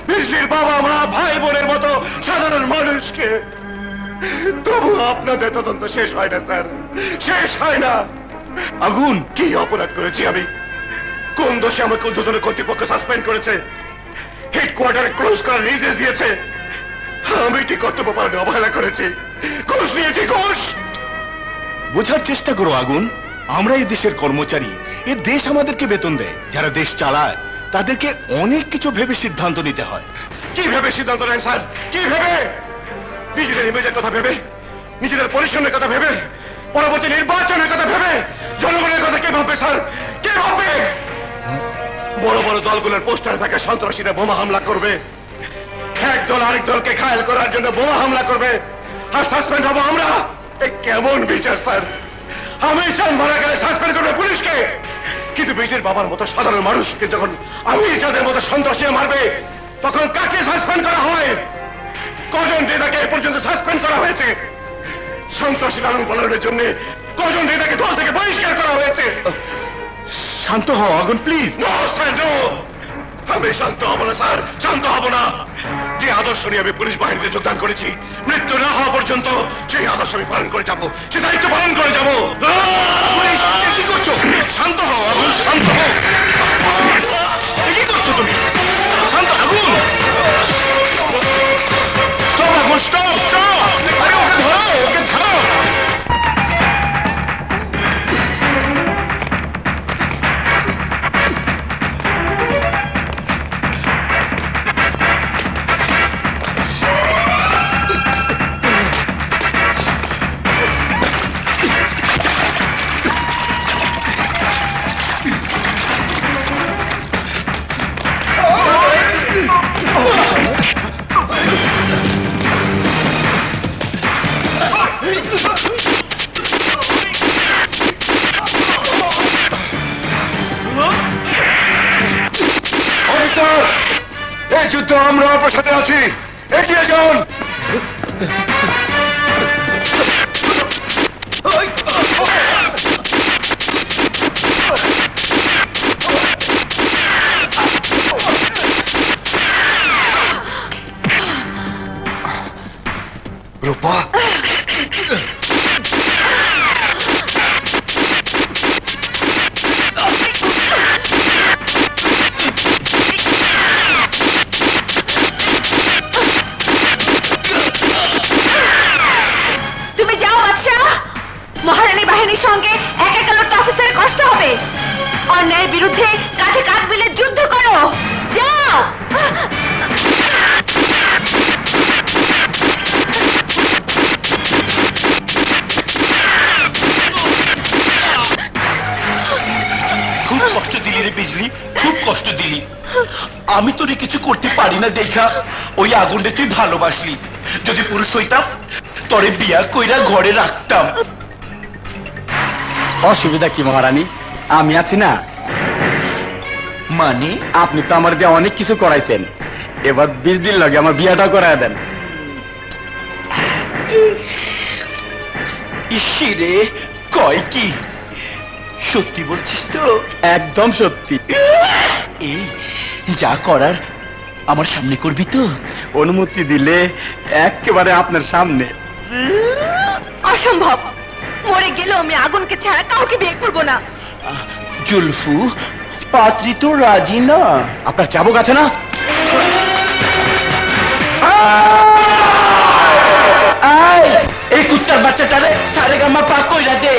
C: বিজলির বাবা মা ভাই বোনের মতো সাধারণ মানুষকে। তবু আপনাদের তদন্ত শেষ হয় না স্যার, শেষ হয় না। আগুন, কি অপরাধ করেছি আমি? কোন দোষে আমাকে ঊর্ধ্বতন কর্তৃপক্ষ সাসপেন্ড করেছে, হেডকোয়ার্টারে ক্লোজ করার নির্দেশ দিয়েছে? আমি কি কর্তব্য পালনে অবহেলা করেছি? ঘুষ নিয়েছি, ঘুষ।
L: বোঝার চেষ্টা করো আগুন, আমরা এই দেশের কর্মচারী, এ দেশ আমাদেরকে বেতন দেয়। যারা দেশ চালায় তাদেরকে অনেক কিছু ভেবে সিদ্ধান্ত নিতে হয়।
C: কি ভেবে সিদ্ধান্ত নেন স্যার? কি ভেবে? নিজেদের ইমেজের কথা ভেবে, নিজেদের পরিশ্রমের কথা ভেবে, পরবর্তী নির্বাচনের কথা ভেবে? জনগণের কথা কে ভাববে স্যার, কে ভাববে? বড় বড় দলগুলোর পোস্টার থাকে সন্ত্রাসীরা বোমা হামলা করবে, এক দল আরেক দলকে ঘায়েল করার জন্য বোমা হামলা করবে, আর সাসপেন্ড হবো আমরা? এ কেমন বিচার স্যার? আমি মারা গেলে সাসপেন্ড করবে পুলিশকে, কিন্তু বিজলির বাবার মতো সাধারণ মানুষকে যখন আমি যাদের মতো সন্ত্রাসী মারবে, তখন কাকে সাসপেন্ড করা হয়? কজন নেতাকে এ পর্যন্ত সাসপেন্ড করা হয়েছে? সন্ত্রাসী লালন পালনের জন্য কজন নেতাকে দল থেকে বহিষ্কার করা হয়েছে?
L: শান্ত হও আগুন, প্লিজ।
C: আমি শান্ত হব না স্যার, শান্ত হব না। যে আদর্শ নিয়ে আমি পুলিশ বাহিনীতে যোগদান করেছি, মৃত্যু না হওয়া পর্যন্ত সেই আদর্শ আমি পালন করে যাব, সে দায়িত্ব পালন করে যাব। কি করছো? শান্ত হও আগুন, শান্ত হও। কি করছো তুমি? শান্ত আগুন, স্টপ আগুন, স্টপ স্টপ। আরে ওকে ধরো, ওকে ধরো। এই যুদ্ধ আমরা আপনার সাথে আছি, এগিয়ে যান। রূপা,
A: তুমি যাও বাদশা, মহারানী বাহিনীর সঙ্গে এক একা লড়তে অফিসারের কষ্ট হবে। অন্যায়ের বিরুদ্ধে কাঁধে কাঁধ মিলে যুদ্ধ করো, যাও।
B: খুব কষ্ট দিলি রে বিজলি, খুব কষ্ট দিলি। আমি তোরে কিছু করতে পারি না দেখা ওই আগুনটা তুই ভালোবাসলি। যদি পুরুষ হইতাম তরে বিয়া কইরা ঘরে রাখতাম।
H: অসুবিধা কি মহারানী, আমি আছি না।
B: মানে
H: আপনি তো আমার দিয়ে অনেক কিছু করাইছেন, এবার 20 দিন লাগে আমার বিয়াটা করায় দেন।
B: ইসিরে কয় কি, সত্যি বলছিস তো?
H: একদম সত্যি।
B: এই যা করার আমার সামনে করবি তো?
H: অনুমতি দিলে একেবারে আপনার সামনে।
A: অসম্ভব, মরে গেলেও আমি আগুনকে ছাড়া কাউকে বিয়ে করবো না।
B: জুলফু, পাত্রী তো রাজি না।
H: আপনার চাবুক আছে না?
B: এই কুত্তার বাচ্চাটারে সারে গামা পা কইরা দে।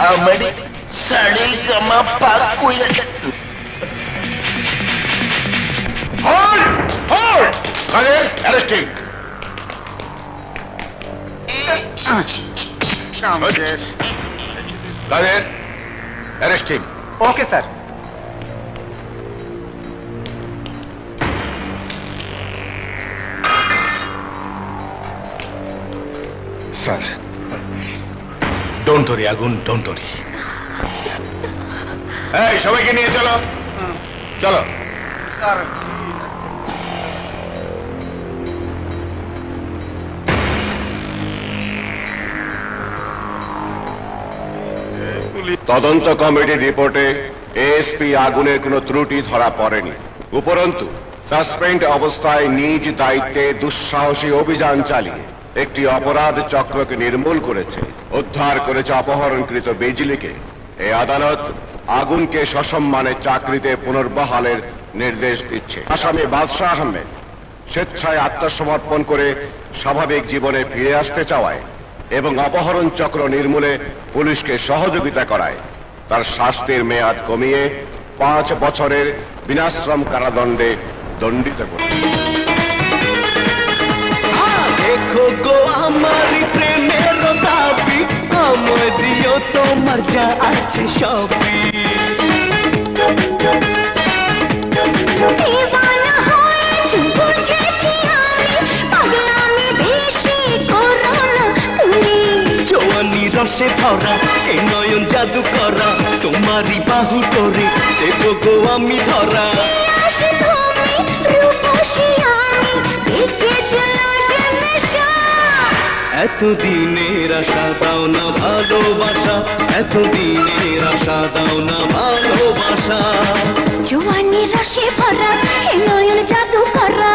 B: আমারে সারে গামা পা কইরা দে।
C: Hold hold Kader arresting. Kader arresting.
H: Okay sir.
C: Sir don't worry আগুন, ডোন্ট ওরি। এই সবাইকে নিয়ে চলো চলো। তদন্ত কমিটির রিপোর্টে এএসপি আগুনের কোনো ত্রুটি ধরা পড়েনি। উপরন্তু সাসপেন্ড অবস্থায় নিজ দায়িত্বে দুঃসাহসী অভিযান চালিয়ে একটি অপরাধ চক্রকে নির্মূল করেছে, উদ্ধার করেছে অপহরণকৃত বিজলিকে। এই আদালত আগুনকে সসম্মানে চাকরিতে পুনর্বহালের নির্দেশ দিচ্ছে। আসামি বাদশাহ আহমেদ স্বেচ্ছায় আত্মসমর্পণ করে স্বাভাবিক জীবনে ফিরে আসতে চাওয়ায় এবং অপহরণ চক্র নির্মূলে পুলিশকে সহযোগিতা করায় তার শাস্তির মেয়াদ কমিয়ে 5 বছরের বিনাশ্রম কারাদণ্ডে দণ্ডিত করে।
E: তোমার যা আছে সবই
J: দিওয়ানা হয়েছি বুঝেছি আমি পাগলামি বেশি করো না তুমি
E: জওয়ানি রসে ভরা এ নয়ন জাদু করা তোমারই বাহু করে দেব গো আমি ধরা
J: আসে তুমি রূপসী আমি দেখে লাগে নেশা
E: এতদিনের আশা দাও না ভালোবাসা এতদিনের আশা দাও না ভালোবাসা
J: জওয়ানি রসে ভরা এ নয়ন জাদু করা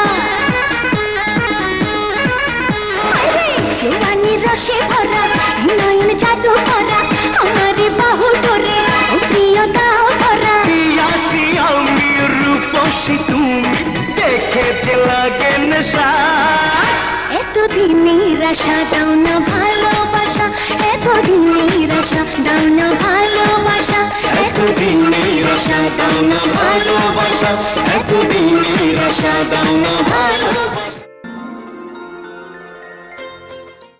J: জওয়ানি রসে ভরা এ নয়ন জাদু করা আমার বাহু ধরে ও প্রিয় দাও ধরা
E: আসি আমি রূপসী তুমি দেখে যে লাগে নেশা
J: এতদিনের আশা দাও না ভালোবাসা এতদিনের আশা দাও না ভালোবাসা
E: এতদিনের আশা দাও না ভালোবাসা এতদিনের আশা দাও না ভালোবাসা